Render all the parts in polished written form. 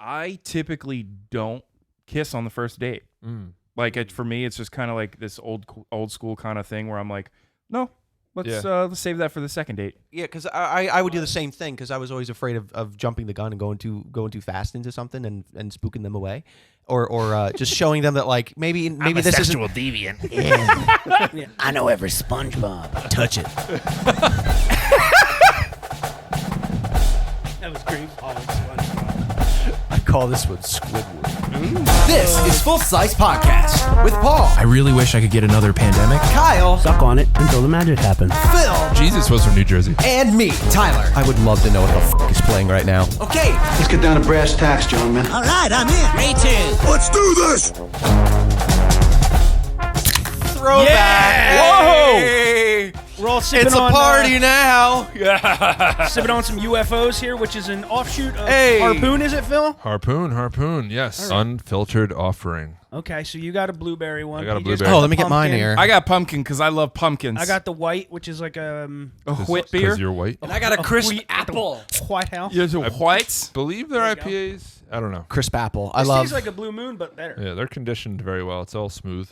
I typically don't kiss on the first date. Like for me, it's just kind of like this old school kind of thing where I'm like, no, let's save that for the second date. Yeah, because I would do the same thing because I was always afraid of jumping the gun and going too fast into something and spooking them away, or just showing them that like maybe this sexual isn't deviant. Yeah. I know every SpongeBob. touch it. That was great. Always SpongeBob. I call this one Squidward. This is Full Size Podcast with Paul, I really wish I could get another pandemic. Kyle, Suck on it until the magic happens. Phil, Jesus was from New Jersey. and me, Tyler. I would love to know what the f is playing right now. Okay, Let's get down to brass tacks, gentlemen. All right, I'm in. Me too. Let's do this! Throwback. Whoa! We're all sipping It's a on party now. sipping on some UFOs here, which is an offshoot of Hey. Harpoon. Is it, Phil? Harpoon, yes. Unfiltered offering. Okay, so you got a blueberry one. I got a He just blueberry. got Oh, the let me get mine pumpkin. here. I got pumpkin because I love pumpkins. I got the white, which is like a wheat beer. Because you're white. And I got a crisp wheat apple. White House. There's a whites. Believe they're There you go. IPAs. I don't know. Crisp apple. I This love. tastes like a Blue Moon, but better. Yeah, they're conditioned very well. It's all smooth.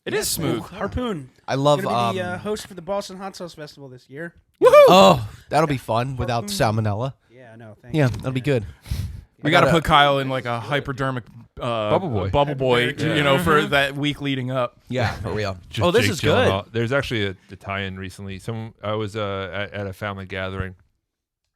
It is smooth. Harpoon. I love. Gonna be the host for the Boston Hot Sauce Festival this year. Oh, that'll be fun without salmonella. Yeah, I know. Thank Yeah, you. that'll be good. We got to put Kyle in like a hypodermic Bubble boy. you for that week leading up. Yeah, for real. Just Oh, this Jake is good. Gyllenhaal. There's actually a tie-in recently. I was at a family gathering,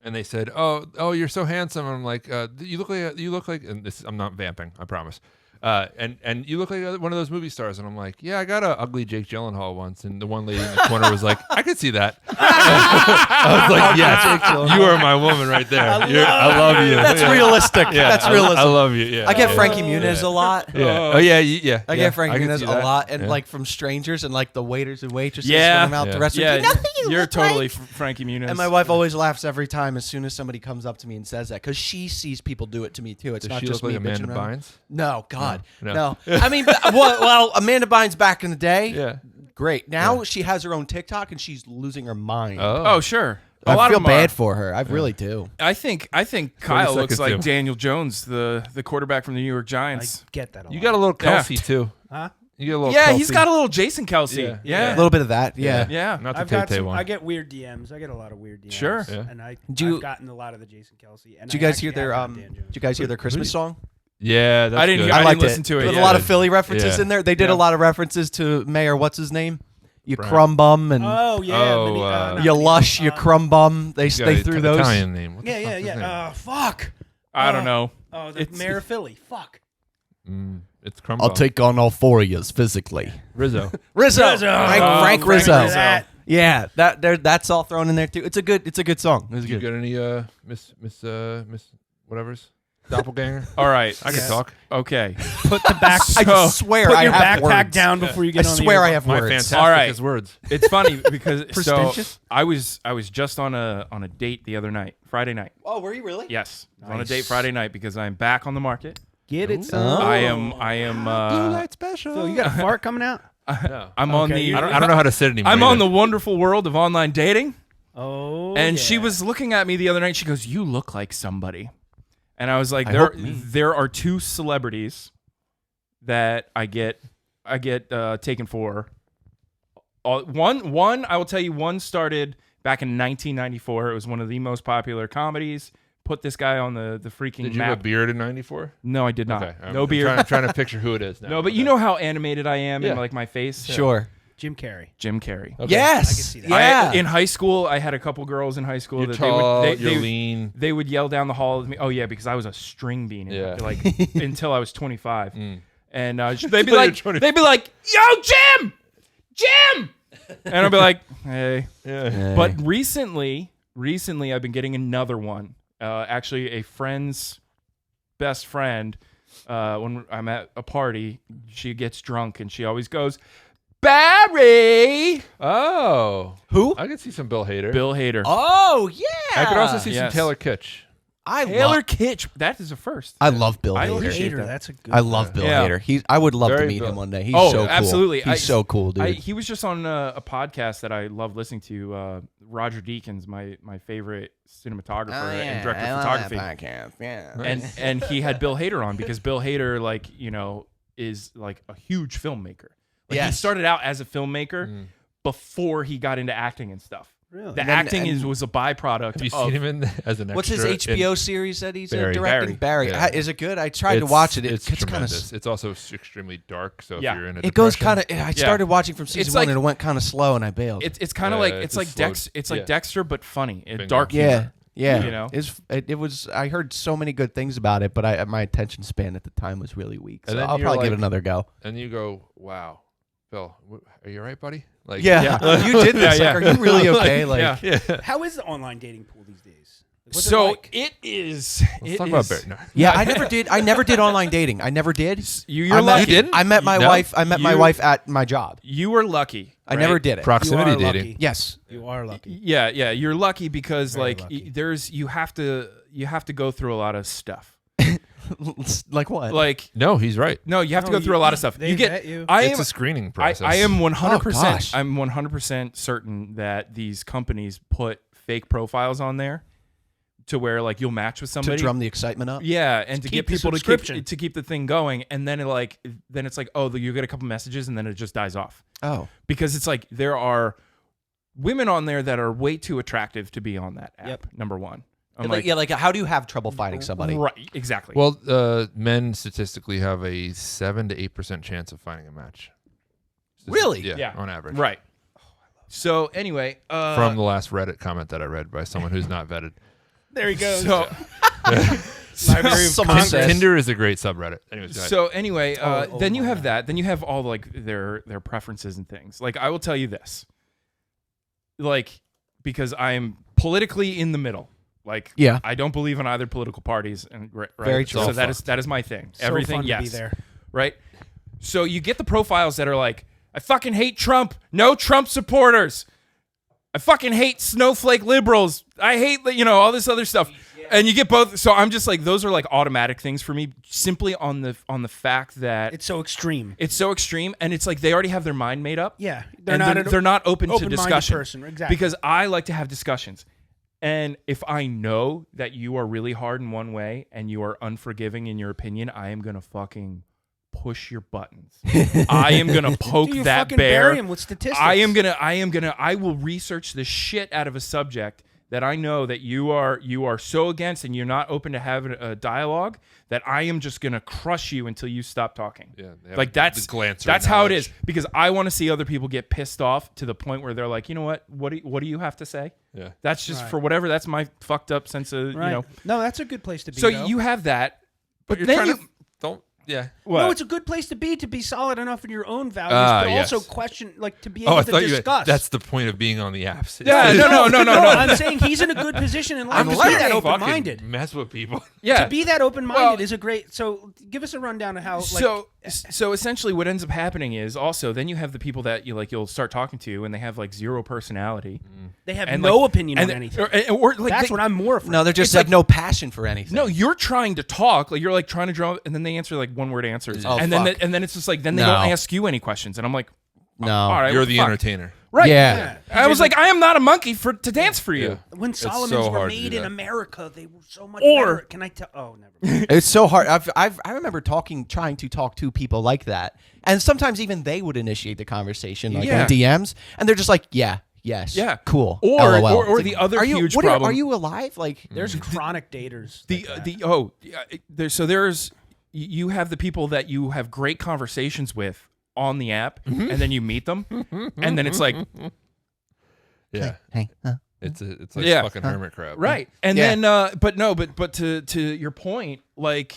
and they said, "Oh, you're so handsome." And I'm like, "You look like," and this, I'm not vamping, I promise. And you look like one of those movie stars, and I'm like, yeah, I got a ugly Jake Gyllenhaal once, and the one lady in the corner was like, I could see that. I was like, yes, you are my woman right there. I love you. That's Yeah. realistic. Yeah, That's realistic. I love you. Yeah, I get yeah. Frankie Muniz a lot. Yeah. Oh yeah. I get Frankie can Muniz see a that. lot, and Yeah. like from strangers and like the waiters and waitresses Yeah. when I'm out Yeah. the restaurant. Yeah, "Do you know who you you're look totally like?" Frankie Muniz. And my wife always laughs every time as soon as somebody comes up to me and says that because she sees people do it to me too. It's Does not she just look me like Amanda bitching around. Bynes? No, God, No. no. I mean, well, Amanda Bynes back in the day, Yeah. great. Now she has her own TikTok and she's losing her mind. Oh, sure. A I lot feel of them bad are. for her. I really do. I think Kyle looks seconds, like too. Daniel Jones, the quarterback from the New York I Giants. get that a lot. You got a little Yeah. Kelsey too. Huh? You get a little. Yeah, Kelsey. he's got a little Jason Kelsey. Yeah. Yeah. A little bit of that. Yeah. Yeah. Not the I've got Tay-Tay some. one. I get weird DMs. I get a lot of weird DMs. Sure. Yeah. And I've you- gotten a lot of the Jason Kelsey. And Did you I guys hear actually their have Dan Jones. Did you guys hear their Christmas song? Yeah, that's I didn't good. hear- I didn't liked listen it. to it There was yet. a lot of Philly references Yeah. in there. They did Yeah. a lot of references to Mayor what's his name? You Brian. crumb bum and Oh yeah. Oh, not you Minnie, lush, you crumb bum. They He's got they a threw those. Italian name. What the Yeah, fuck's his name? Fuck. I don't know. Oh, the It's- mayor of Philly. Fuck. It's Crumbo. I'll take on all four of yous physically. Rizzo. Rizzo, Frank Rizzo. Rizzo. Yeah, that's all thrown in there too. It's a good song. It's You good. got any Miss whatever's doppelganger? All right. I can talk. Okay. Put the back. I swear Put I your have backpack words. down before you I get on. swear the I have My words. fantastic All right. is words. It's funny because so Prestigious? I was just on a date the other night, Friday night. Oh, were you really? Yes, I was on a date Friday night because I'm back on the market. Get it, Oh. son. I am. Blue light special. Phil, you got a fart coming out? No. I'm on Okay, the. I don't know how to sit anymore. I'm on either. the wonderful world of online dating, Oh. and yeah. she was looking at me the other night. She goes, "You look like somebody," and I was like, I "There, hope me. there are two celebrities that I get taken for. One, I will tell you, one started back in 1994. It was one of the most popular comedies. Put this guy on the freaking Did you have a map. beard in '94? No, I did not. Okay. No I'm beard. I'm trying to picture who it is now. No, but you know how animated I am in Yeah. like my face. Sure. Jim Carrey. Jim Carrey. Okay. Yes. I can see that. Yeah. In high school, I had a couple girls in high school You're that tall. they would You're lean. they would yell down the hall with me. Oh yeah, because I was a string bean. Yeah. Like until I was 25, Mm. and they'd be Until you're like, 25. "Yo, Jim," and I'll be like, "Hey." Yeah. But recently, I've been getting another one. Actually, a friend's best friend. When I'm at a party, she gets drunk and she always goes, "Barry." Oh. Who? I could see some Bill Hader. Bill Hader. Oh yeah. I could also see Yes. some Taylor Kitsch. Taylor Kitsch. That is a first. I love Bill I Hader. appreciate Hater, that. that's a good. I love Bill Yeah. Hader. I would love to Very meet Bill. him one day. He's Oh, so cool. absolutely. He's so cool, dude. He was just on a podcast that I love listening to Roger Deakins, my favorite cinematographer Oh, and director of photography. Podcast. Yeah. And he had Bill Hader on because Bill Hader, like, is like a huge filmmaker. Like, he Yes. started out as a filmmaker before he got into acting and stuff. Really? The acting was a byproduct. Have you of, seen him in as an extra? What's his HBO series that he's Barry. directing? Barry. Yeah. Is it good? I tried to watch it. It's kind of. tremendous. It's also extremely dark. So Yeah. if you're in a It goes depression- kind of. I started watching from season It's one like- and it went kind of slow, and I bailed. It's kind of like it's it's a like slow- It's like yeah. Dexter, but funny. Bingo. Dark yeah, humor. yeah. It was. I heard so many good things about it, but my attention span at the time was really weak. And So then I'll you're probably give it like- another go. and you go, wow, Phil, are you all right, buddy? Like, Yeah, you did this. Yeah, Like, yeah. are you really okay? Like, Yeah. yeah. How is the online dating pool these days? What's it So like? it is. Let's it talk about is- Barry. No. yeah. I never did online dating. I never did. You're I met, lucky. You didn't? I met my No? wife. I met my You- wife at my job. You were lucky. I right? never did it. Proximity You are dating. lucky. Yes. You are lucky. Yeah, you're lucky because Very like lucky. you have to go through a lot of stuff. Like what? Like No, he's right. no, you have to No, go through a lot of stuff. they You get vet you. I It's am a screening process. I am 100%. gosh. I'm 100% certain that these companies put fake profiles on there to where like you'll match with to somebody. drum the excitement up. Yeah, and to get keep the people subscription. to keep the thing going, and then it's like, oh, you get a couple messages, and then it just dies off Oh. because it's like there are women on there that are way too attractive to be on that app. Yep. Number one, I'm Like how do you have trouble finding somebody? right, exactly. Well, men statistically have a 7 to 8% chance of finding a match. Really? Yeah, Yeah. on average. right. So anyway, From the last Reddit comment that I read by someone who's not vetted. There he goes. so Library of Someone Congress. says- Tinder is a great subreddit. Anyways, go ahead. so anyway, Oh then you my have God. that. Then you have all like their preferences and things. Like I will tell you this, like because I'm politically in the middle. Like Yeah. I don't believe in either political parties, and right. Very true. So All that is my thing. So Everything, fun yes, to be there. right. So you get the profiles that are like, I fucking hate Trump. No Trump supporters. I fucking hate snowflake liberals. I hate all this other stuff. And you get both. So I'm just like, those are like automatic things for me, simply on the fact that It's so extreme. it's so extreme, and it's like they already have their mind made up. Yeah, They're not open to open-minded discussion. person, exactly. Because I like to have discussions. And if I know that you are really hard in one way and you are unforgiving in your opinion, I am going to fucking push your buttons. I am going to poke You that fucking bear. bury him with statistics. I will research the shit out of a subject that I know that you are so against and you're not open to having a dialogue that I am just going to crush you until you stop talking. Yeah, they have like that's the glancer that's how it knowledge. is, because I want to see other people get pissed off to the point where they're like, you know what do you have to say? Yeah. That's just Right. for whatever. That's my fucked up sense of Right. No, that's a good place to be. So though. you have that, but You're then trying you to don't. Yeah. what? No, it's a good place to be solid enough in your own values, Ah, but yes. also question, like to be Oh, able I to thought you. discuss. That's the point of being on the apps. Yeah, no. I'm saying he's in a good position in life to be Unless that you open-minded. fucking mess with people. yeah. To be that open-minded Well- is a great. So give us a rundown of how. Like, So essentially what ends up happening is also then you have the people that you'll start talking to and they have like zero personality they have and no like- opinion on and anything. or like That's they- what I'm more afraid. No, they're just It's have like- no passion for anything. No, you're trying to talk, like you're like trying to draw, and then they answer like one word answers, Oh, and fuck. then it's just like then they No. don't ask you any questions, and I'm like, No. all right, You're what the fuck? entertainer. right? Yeah. I was like, I am not a monkey to dance for you. Yeah. When It's Solomons so were hard to made do in that. America, they were so much Or- better. Can I tell? Oh, never mind. It's so hard. I remember trying to talk to people like that, and sometimes even they would initiate the conversation, like Yeah. on DMs, and they're just like, "Yeah, yes, Yeah. cool." Or LOL. or It's the like, other are you, huge what problem. Are you alive? Like, There's chronic daters. the like that. there's you have the people that you have great conversations with on the app, Mm-hmm. and then you meet them, and then it's like, Yeah. hey, It's like Yeah. fucking hermit crab. right, and Yeah. then but to your point, like,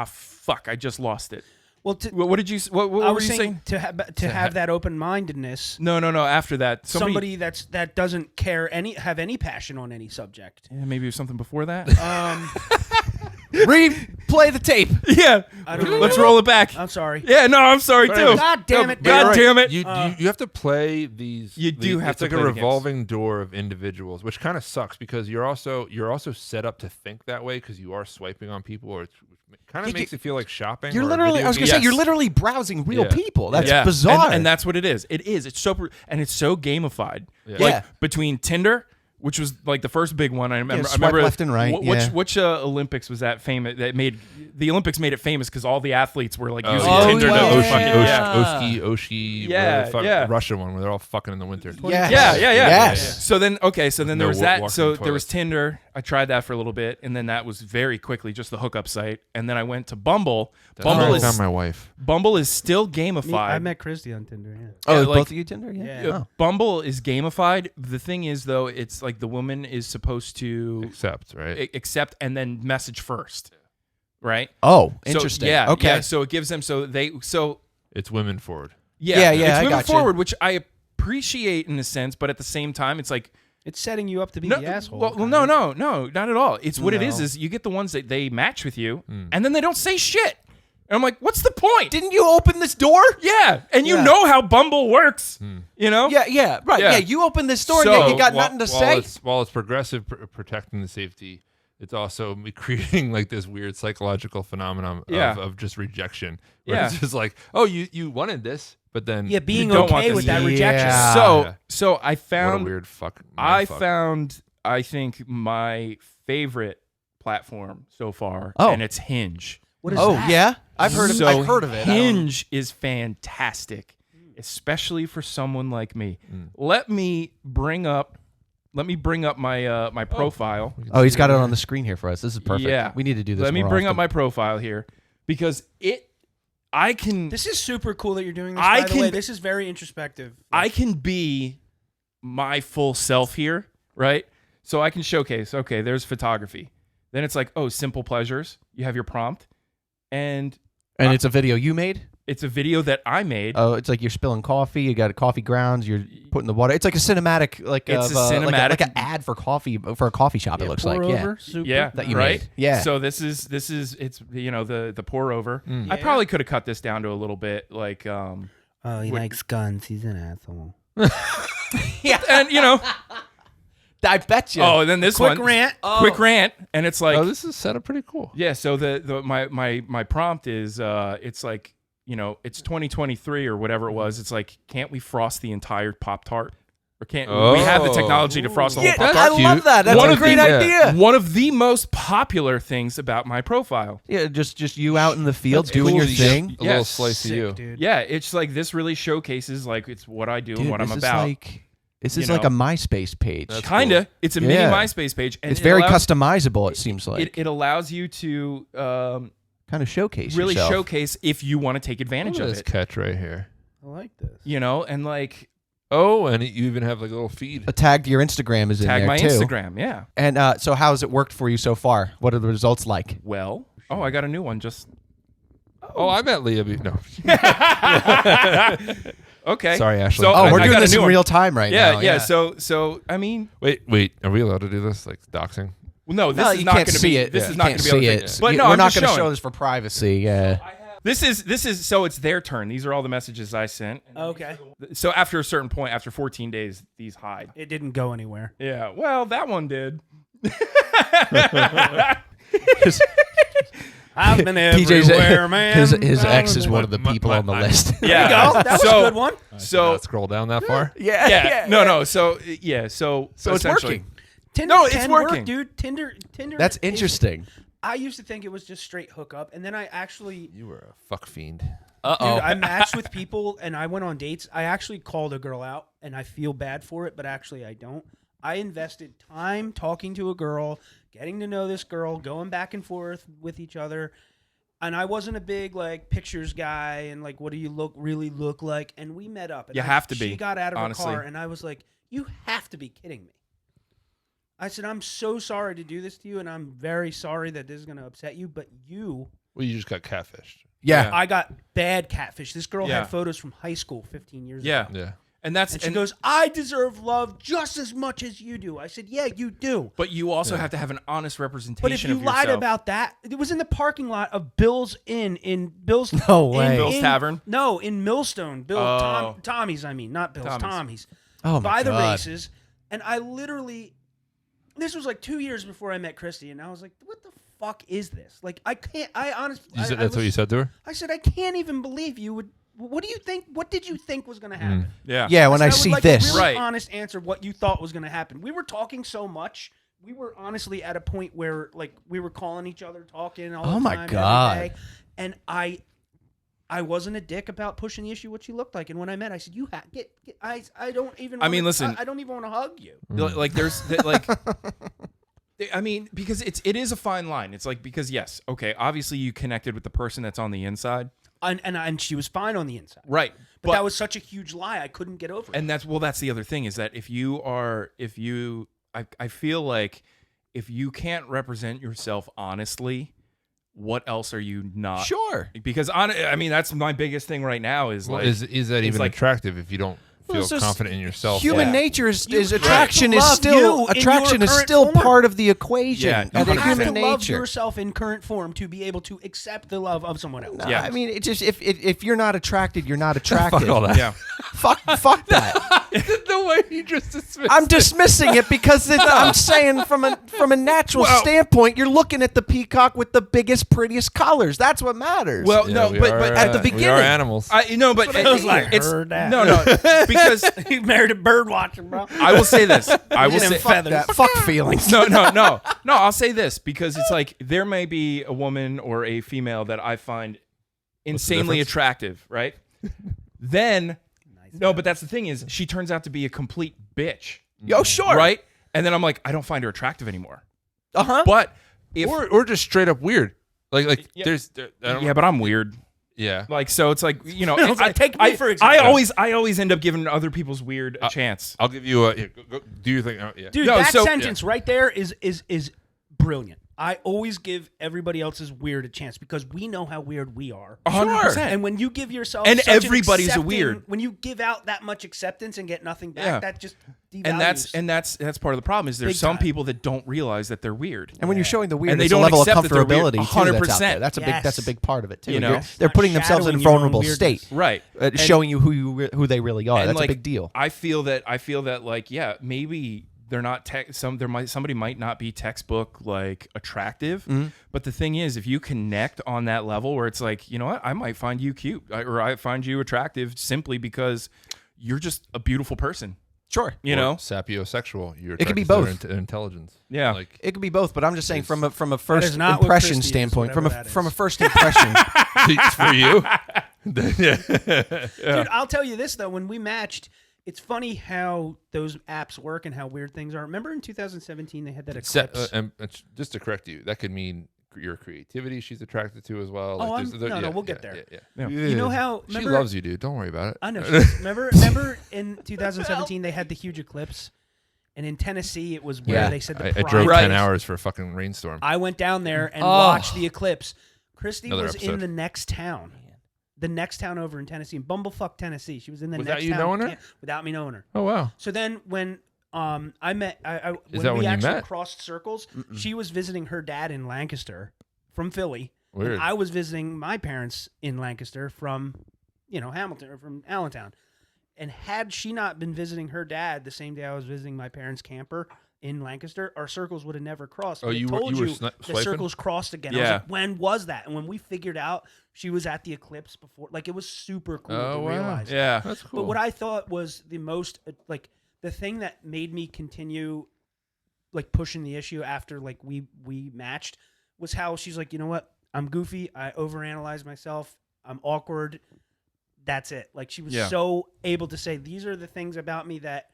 fuck, I just lost it. Well, to, What did you? What I were was you saying? to have that open-mindedness. No. After that, Somebody that doesn't have any passion on any subject. Yeah, maybe it was something before that. replay the tape. Yeah, I don't know. let's roll it back. I'm sorry. Yeah, no, I'm sorry too. God damn it! God damn it. You have to play these. You do have it's to like play a the games. revolving door of individuals, which kind of sucks because you're also set up to think that way because you are swiping on people, which kind of makes it feel like shopping. You're or literally, video I was gonna games. say, you're literally browsing real Yeah. people. That's Yeah. bizarre. And that's what it is. It is. It's so and it's so gamified. Yeah. Yeah. Like between Tinder, which was like the first big one. I remember. swipe I remember left and right, yeah. Which Olympics was that famous? That made the Olympics made it famous because all the athletes were like using Oh, Tinder yeah. to Yeah. fucking Oshki, Yeah, yeah. Russia one where they're all fucking in the winter. Yes. Yeah. Yes. So then, so then No there was that. walking So there was toilets. Tinder. I tried that for a little bit, and then that was very quickly just the hookup site. And then I went to Bumble. That's where Bumble I found is my wife. Bumble is still Me, gamified. I met Christy on Tinder. Yeah. Oh, Yeah, like- both of you Tinder? Yeah. Yeah. Bumble is gamified. The thing is, though, it's like the woman is supposed to Accept, right? accept and then message first, right? Oh, So, interesting. yeah. Okay. Yeah, so it gives them It's women forward. Yeah, it's I moving gotcha. forward, which I appreciate in a sense, but at the same time, it's like It's setting you up to be no, the asshole. well, kind no, of. no, not at all. It's what it No. is you get the ones that they match with you, and then they don't say shit. And I'm like, what's the point? Didn't you open this door? Yeah, and you Yeah. know how Bumble works, you know? Yeah, right. Yeah. Yeah, you opened this door So, and yet you got While- nothing to while say. While it's progressive, protecting the safety, it's also creating like this weird psychological phenomenon Yeah. of just rejection. Where Yeah. it's just like, oh, you wanted this, but then Yeah, being don't want okay this. with that Yeah. rejection. So I what a found weird fuck. I mindfuck. found I think my favorite platform so far, Oh. and it's Hinge. What is Oh, that? yeah? I've heard of So I've heard of it. I don't- Hinge is fantastic, especially for someone like me. Let me bring up my my profile. Oh, he's got it on the screen here for us. This is perfect. Yeah. We need to do this. Let me more bring up often. my profile here because I can This is super cool that you're doing this. I By the way, can- this is very introspective. I can be my full self here, right? So I can showcase, okay, there's photography. Then it's like, oh, simple pleasures. You have your prompt. And And it's a video you made? it's a video that I made. Oh, it's like you're spilling coffee. You got coffee grounds. You're putting the water. It's like a cinematic, like It's of, a cinematic- like an ad for coffee for a coffee shop. It looks like, pour yeah. over, super. Yeah, That you right. made. Yeah. So this is it's the pour over. I probably could have cut this down to a little bit, like Oh, he What- likes guns. He's an asshole. and I bet you. oh, and then this Quick one rant. quick rant, and it's like Oh, this is set up pretty cool. yeah. So my prompt is it's like it's 2023 or whatever it was. It's like, can't we frost the entire Pop-Tart? Or can't we have the Oh. technology to frost the whole Yeah, Pop-Tart? I That's love cute. that. That's One a of great the- idea. One of the most popular things about my profile. Yeah, just you out in the field That's doing cool your that you get thing. A little Yes. slice Sick, of you. dude. Yeah, it's like this really showcases like it's what I do Dude, and what I'm this about. This You is like know. a MySpace page. That's Kinda. It's a mini Yeah. MySpace page, and It's it very allows, customizable. It seems like It allows you to kind of showcase really yourself. showcase if you want to take advantage Look at of this it. catch right here. I like this. And like Oh, and you even have like a little feed. Tagged your Instagram is in tag there my too. Instagram. Yeah. And so how's it worked for you so far? What are the results like? Well, I got a new one. Just Oh, I met Leah. No, okay. Sorry, Ashley. So Oh, I we're got doing a this new in one. real time right Yeah, now. yeah. So I mean, wait. Are we allowed to do this? Like doxing? well, no, this No, is you not can't going to see be. it. This Yeah. is You not can't going to be see able to. it. But no, we're I'm not just gonna showing. show this for privacy. Yeah. This is so it's their turn. These are all the messages I sent. Okay. So after a certain point, after 14 days, these hide. It didn't go anywhere. Yeah. Well, that one did. I've been PJ's everywhere, man. his ex is one of the My- people my- on the my- list. There you go. That was a good one. So Not scroll down that far. yeah, no. So yeah. So So it's essentially- working. Tinder No, it's can working. work, dude. Tinder. That's is- interesting. I used to think it was just straight hookup, and then I actually, You were a fuck fiend. dude, I matched with people, and I went on dates. I actually called a girl out, and I feel bad for it, but actually I don't. I invested time talking to a girl, getting to know this girl, going back and forth with each other. And I wasn't a big like pictures guy and like what do you really look like? And we met up. And You have to She be, got out of honestly. her car and I was like, "You have to be kidding me." I said, "I'm so sorry to do this to you, and I'm very sorry that this is going to upset you, but you." Well, you just got catfished. Yeah. I got bad catfish. This girl Yeah. had photos from high school 15 years Yeah. ago. Yeah. And that's And she goes, "I deserve love just as much as you do." I said, "Yeah, you do." But you also have to have an honest representation But if you of lied yourself. about that, it was in the parking lot of Bill's Inn in Bill's. No way. Bill's Tavern? No, in Millstone. Oh. Tommy's. I mean, not Bill's. Tommy's. Tommy's. Oh my By the God. races, and I literally. This was like 2 years before I met Christy, and I was like, "What the fuck is this? Like, I can't. I honestly. That's what you said to her? I said, I can't even believe you would. What do you think? What did you think was going to happen? Yeah. Yeah, when I would see like this. a really Right. honest answer. What you thought was going to happen? We were talking so much. We were honestly at a point where like we were calling each other, talking all the Oh my time, God. every day. And I wasn't a dick about pushing the issue what she looked like. And when I met, I said, "You get I don't even. I mean, wanna- listen. I don't even want to hug you." Like there's like I mean, because it is a fine line. It's like, because yes, okay, obviously you connected with the person that's on the inside. And she was fine on the inside. Right. But that was such a huge lie. I couldn't get over it. And that's the other thing, is that I feel like if you can't represent yourself honestly, what else are you not? Sure. Because I mean, that's my biggest thing right now is Well, like, is that even like- attractive if you don't Well, feel it's just confident in yourself? Human Yeah. nature is You have attraction to is love still you in attraction your is current still form. part of the equation. Yeah, of you you have human to love nature. yourself in current form to be able to accept the love of someone else. No, Yeah. I mean, it just if you're not attracted, you're not attracted. Fuck all that. yeah. Fuck that. The way you just dismissed I'm dismissing it because I'm saying from a natural standpoint, you're looking at the peacock with the biggest, prettiest colors. That's what matters. Well, Yeah, no, we but are, at the we beginning- are animals. I no, but I was like, it's heard that. no, because You married a bird watcher, bro. I will say this. I will Get him say feathers. that fuck feelings. no. I'll say this, because it's like there may be a woman or a female that I find insanely difference? attractive, right? Then, no, but that's the thing, is she turns out to be a complete bitch, Yo, sure. right? And then I'm like, I don't find her attractive anymore. Uh huh. But if or just straight up weird. Like Yeah. I don't yeah, but I'm weird. yeah. Like, so it's like, you know, It's like, take me for example. I always end up giving other people's weird a chance. I'll give you a go, do your thing. Oh, yeah. Dude, No, that so- sentence right there is brilliant. I always give everybody else's weird a chance because we know how weird we are. 100%. And when you give yourself And such an everybody's a accepting- weird. when you give out that much acceptance and get nothing back, Yeah. that just devalues. And that's part of the problem, is there's Big some time. people that don't realize that they're weird. And when you're showing the weird, And they it's a don't level of accept that they're weird. comfortability too. That's out 100%. there. That's a big part of it too. You know? They're Not putting themselves in a shadowing your own vulnerable weirdness. state, Right. showing you who they really are. And, That's like, a big deal. I feel that like, yeah, maybe they're not somebody might not be textbook like attractive, but the thing is, if you connect on that level where it's like, you know what, I might find you cute, or I find you attractive simply because you're just a beautiful person, Sure. you know? Sapiosexual. You're It could be attracted to both. their intelligence. Yeah. Like It could be both, but I'm just saying from a That first is not what impression Christy is, standpoint, from whatever that a is. first impression. for you. Yeah. Dude, I'll tell you this though, when we matched, it's funny how those apps work and how weird things are. Remember in 2017 they had that eclipse? Just to correct you, that could mean your creativity she's attracted to as well. Oh, there's- we'll get there. Yeah. You know how? She Remember, loves you, dude. Don't worry about it. I know. Remember in 2017 they had the huge eclipse, and in Tennessee it was where Yeah. they said the I prime drove Right. 10 hours for a fucking rainstorm. I went down there and Oh. watched the eclipse. Christy Another was episode. in the next town. The next town over in Tennessee, in Bumblefuck, Tennessee. She was in the Without next you town. knowing her? Without me knowing her. Oh wow. So then when I met, when that we when you actually met? crossed circles, she was visiting her dad in Lancaster from Philly. Weird. And I was visiting my parents in Lancaster from, Hamilton or from Allentown. And had she not been visiting her dad the same day I was visiting my parents' camper in Lancaster, our circles would have never crossed. Oh, But I you were- told you were the swiping? circles crossed again. I was Yeah. like, when was that? And when we figured out she was at the eclipse before, like it was super cool Oh, to wow. realize. Yeah. That's cool. But what I thought was the most like the thing that made me continue like pushing the issue after like we matched was how she's like, you know what? I'm goofy. I overanalyze myself. I'm awkward. That's it. Like she was Yeah. so able to say, these are the things about me that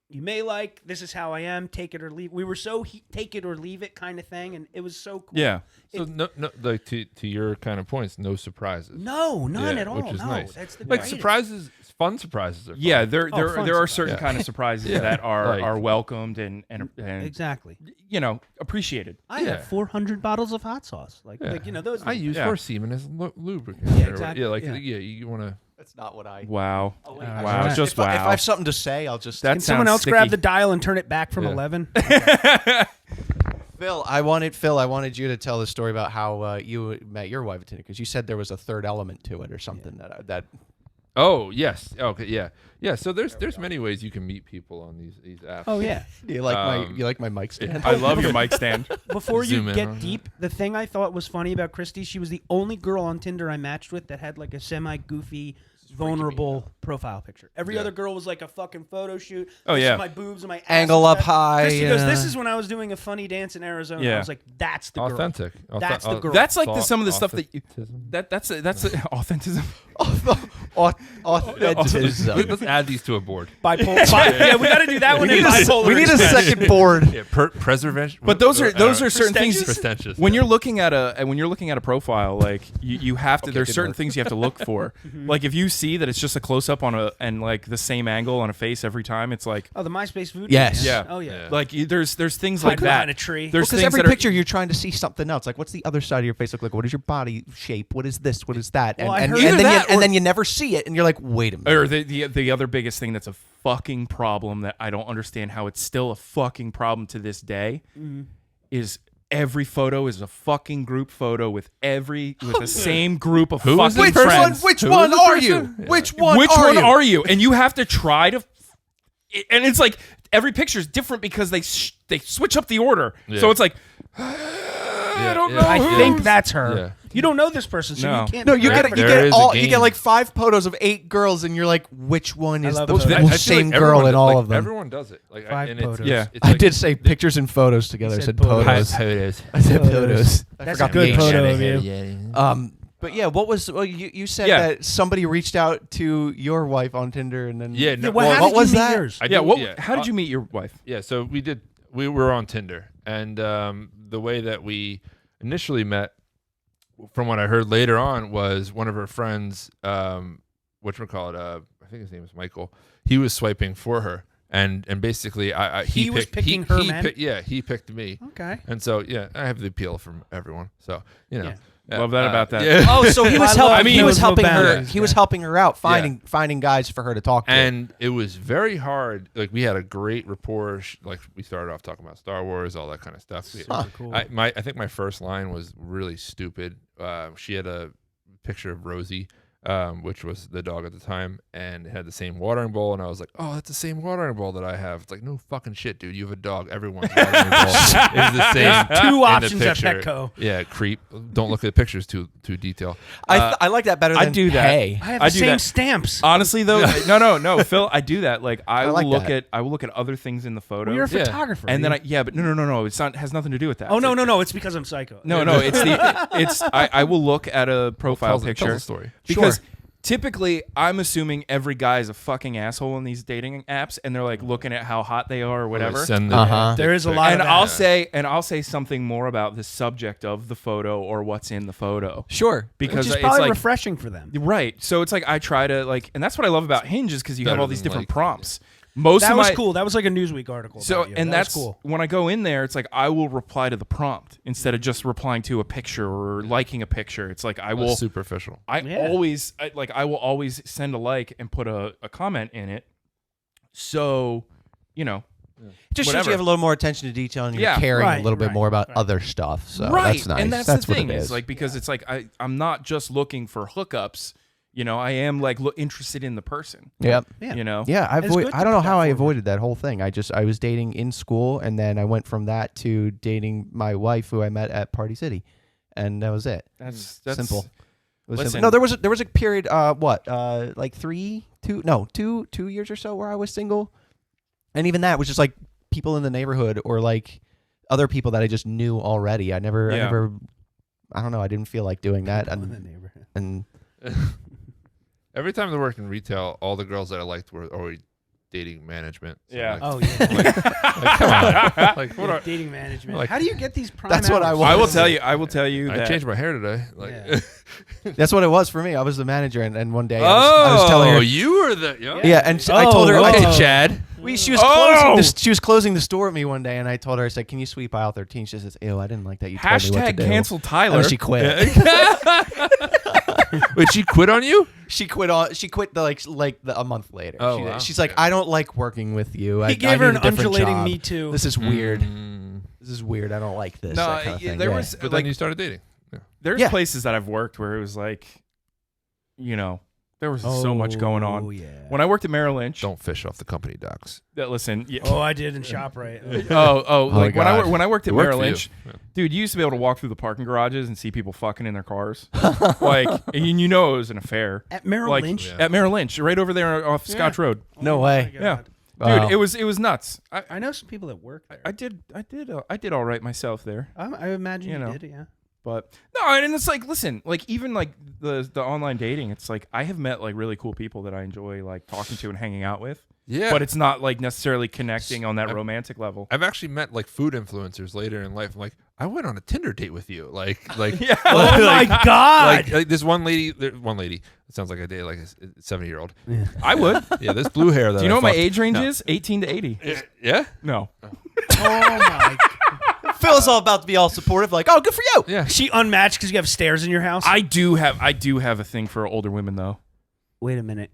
you may like. This is how I am. Take it or leave. We were so take it or leave it kind of thing, and it was so cool. Yeah. So no, like to your kind of points, no surprises. No, none Yeah, at all. which is no, nice. that's the Like greatest. surprises, fun surprises are fun. Yeah, there fun are surprise. certain Yeah. kind of surprises Yeah. that are Like- welcomed and Exactly. appreciated. I Yeah. have 400 bottles of hot sauce. Like those. I use Yeah. horse semen as lubricant. Yeah, or- exactly. Yeah, like Yeah. you want to. That's not what I. Wow. Oh, wait, Wow. actually, Just If I wow. have something to say, I'll just. That Can someone sounds else grab sticky. the dial and turn it back from Yeah. 11? Phil, I wanted you to tell the story about how you met your wife at Tinder, because you said there was a third element to it or something that Oh yes. Okay. Yeah. Yeah. So there's many ways you can meet people on these apps. Oh yeah. You like my mic stand? I love your mic stand. Before you Zoom in on get it. deep, the thing I thought was funny about Christy, she was the only girl on Tinder I matched with that had like a semi-goofy, vulnerable profile picture. Every Yeah. other girl was like a fucking photo shoot. Oh, This yeah. is my boobs and my ass Angle and up stuff. high, Christy goes, "This yeah. is when I was doing a funny dance in Arizona." I Yeah. was like, "That's the girl." Authentic. That's the girl. That's like some of the stuff that you, Authentism? that's authentism. Authentism. Let's add these to a board. Bipolar. Yeah, we got to do that one. in bipolar. We need a express. second board. Yeah, preservation. But those are certain things. Prestigious. When you're looking at a profile, like you have to. There's good certain work. things you have to look for. Like if you see that it's just a close up on and like the same angle on a face every time, it's like Oh, the MySpace voodoo. Yes. Yeah. Oh yeah. like there's things Hide like that. behind a tree. There's Because things every that are- picture you're trying to see something else. Like, what's the other side of your face look like? What is your body shape? What is this? What is that? Well, I And, heard- and, Either then that you, and or- then you never see it, and you're like, wait a minute. Or the other biggest thing that's a fucking problem that I don't understand how it's still a fucking problem to this day is every photo is a fucking group photo with the same group of Who is fucking this friends. Which Who one is the are person? you? Yeah. Which one Which are one you? are you? And you have to try to, and it's like every picture is different because they switch up the order. Yeah. So it's like I don't know I who. think that's her. Yeah. You don't know this person, so No. you can't. No, you grab get her. There is a you get game. like 5 photos of 8 girls, and you're like, which one is love the those. I feel same like girl everyone- in all like, of them? Everyone does it. Like, 5 and it's, photos. Yeah. it's I like- did say pictures and photos together. I said said photos. photos. Photos. I said Photos. photos. I That's forgot a good the H. photo of you. But yeah, what was you said Yeah. that somebody reached out to your wife on Tinder and then Yeah. No, Well, how what did you was meet that? yours? I Yeah. do- How did you meet your wife? Yeah, so we were on Tinder, and the way that we initially met, from what I heard later on, was one of her friends, whatchamacallit, I think his name is Michael. He was swiping for her, and basically He was picked, picking her men? he picked me, Okay. and so yeah, I have the appeal from everyone, so you know. Yeah. Love that about that. Yeah. Oh, so he was I love helping. He those was helping little her. boundaries, He was yeah. helping her out, finding guys for her to talk to. And it was very hard. Like we had a great rapport. Like we started off talking about Star Wars, all that kind of stuff. Super cool. I think my first line was really stupid. She had a picture of Rosie, which was the dog at the time, and it had the same watering bowl. And I was like, "Oh, that's the same watering bowl that I have." It's like, no fucking shit, dude. You have a dog. Everyone's watering bowl is the same. Two in the options at picture. Petco. Yeah, creep. Don't look at the pictures too detail. I like that better I than do that. Hey. I have I the do same that. stamps. Honestly, though, no, Phil, I do that. Like I will like look that. at other things in the photo, Well, you're a Yeah. photographer. and then dude. but no, it's not has nothing to do with that. Oh It's no, like- no, no! It's because I'm psycho. no, I will look at a profile Tells picture a story. because typically I'm assuming every guy is a fucking asshole in these dating apps, and they're like looking at how hot they are or whatever. Send the Uh-huh. dick There is a pic. lot And of that. I'll say something more about the subject of the photo or what's in the photo Sure. because Which is it's probably like refreshing for them. right. So it's like I try to like, and that's what I love about Hinge is because you have Better all these than, different like, prompts. Most That of was my cool. That was like a Newsweek article. so about you. and That was that's cool. when I go in there. It's like I will reply to the prompt instead of just replying to a picture or liking a picture. It's like I will. Superficial. I Yeah. I will always send a like and put a comment in it. So, you know, It just shows Whatever. you have a little more attention to detail and you're Yeah. caring Right, a little bit right, more about right. other stuff. So right. that's nice. And that's the thing what it is like because it's like I'm not just looking for hookups. You know, I am like interested in the person. Yep. Yeah. You know. Yeah, It's good I to don't know put how that I forward. avoided that whole thing. I was dating in school, and then I went from that to dating my wife, who I met at Party City, and that was it. That's Simple. It was Listen. simple. No, there was a period. Like 2 years or so where I was single, and even that was just like people in the neighborhood or like other people that I just knew already. I never, I don't know. I didn't feel like doing that, In the neighborhood. and Every time I worked in retail, all the girls that I liked were already dating management. So Yeah. like, Oh yeah. like, come on. Like, what Yeah, are, dating management. like- How do you get these prime That's what I hours? want. I will tell you I that changed my hair today. Like, Yeah. that's what it was for me. I was the manager, and one day I was telling her. you were the Yeah, and I told her. Okay, Oh. Chad. She was she was closing the store at me one day, and I told her, I said, "Can you sweep aisle 13?" She says, "Ew, I didn't like that. You told me what to hashtag do." cancel Tyler. Oh, she quit. Wait, she quit on you? She quit a month later. Oh, wow. She's like, "I don't like working with you." He I gave her need an a different undulating job. me too. This is weird. Mm. This is weird. I don't like this. No, that kind of thing. there Yeah. was But like then you started dating. there's Yeah. places that I've worked where it was like, you know, There was so much going on. Oh yeah. When I worked at Merrill Lynch, Don't fish off the company docks. listen. Yeah, Oh, I did in ShopRite. like God. when I worked at It worked Merrill for you. Lynch, dude, you used to be able to walk through the parking garages and see people fucking in their cars. Like, and you know it was an affair. At Merrill Like Lynch. Yeah. at Merrill Lynch, right over there off Scotch Road. No Oh, way. my God. Dude, Wow. it was nuts. I know some people that work there. I did all right myself there. I imagine You you, know. did. Yeah. But no, and it's like, listen, like even like the online dating, it's like I have met like really cool people that I enjoy like talking to and hanging out with. Yeah. But it's not like necessarily connecting on that romantic level. I've actually met like food influencers later in life. I'm like, I went on a Tinder date with you. Like, Yeah. Oh my God. like this one lady. It sounds like I dated like a 70-year-old. I would. Yeah, this blue hair. That Do you know I what my fucked- age range is? 18 to 80. Yeah. No. Oh my. Phil's all about to be all supportive, like, oh, good for you. Yeah. She unmatched because you have stairs in your house. I do have a thing for older women though. Wait a minute.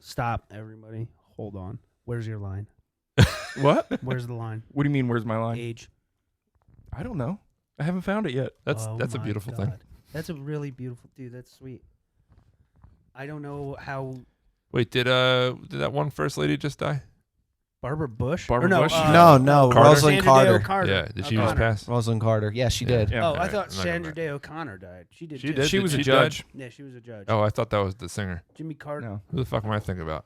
Stop, everybody. Hold on. Where's your line? What? Where's the line? What do you mean? Where's my line? Age. I don't know. I haven't found it yet. That's Oh a my beautiful God. thing. That's a really beautiful dude. That's sweet. I don't know how Wait, did that one first lady just die? Barbara Bush. Barbara Or no, Bush? No, Carter? Rosalind Sandra Day Carter. O'Connor. Yeah. Did she just O'Connor. pass? Rosalind Carter. Yeah, she did. Yeah. Oh, I Alright, thought I'm not going Sandra back. Day O'Connor died. She did. She too. did? She was a she judge. Yeah, she was a judge. Oh, I thought that was the singer. Jimmy Carter. No. Who the fuck am I thinking about?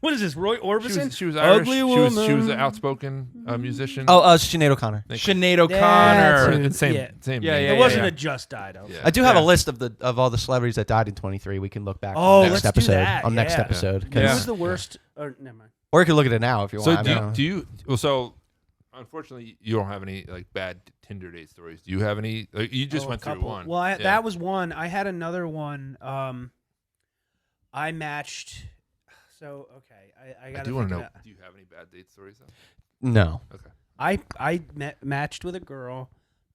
What is this? Roy Orbison? She was Irish. Ugly She was woman. an outspoken musician. Oh, Sinead O'Connor. Sinead That's O'Connor. who- Same. Yeah. Same. Yeah, name. yeah, It wasn't yeah. a just died. Yeah. I do have Yeah. a list of all the celebrities that died in 23. We can look back Oh, on next let's do episode. that, On next yeah. episode. 'cause- Who Yeah. was the worst? Or never mind. Or you can look at it now if you So want. I don't know. do you? Well, so unfortunately, you don't have any like bad Tinder date stories. Do you have any? Like, you just Oh, went a through couple. one. Well, Yeah. that was one. I had another one. I matched. So okay, I I got. do want to know. Do you have any bad date stories? Though? No. Okay. I matched with a girl,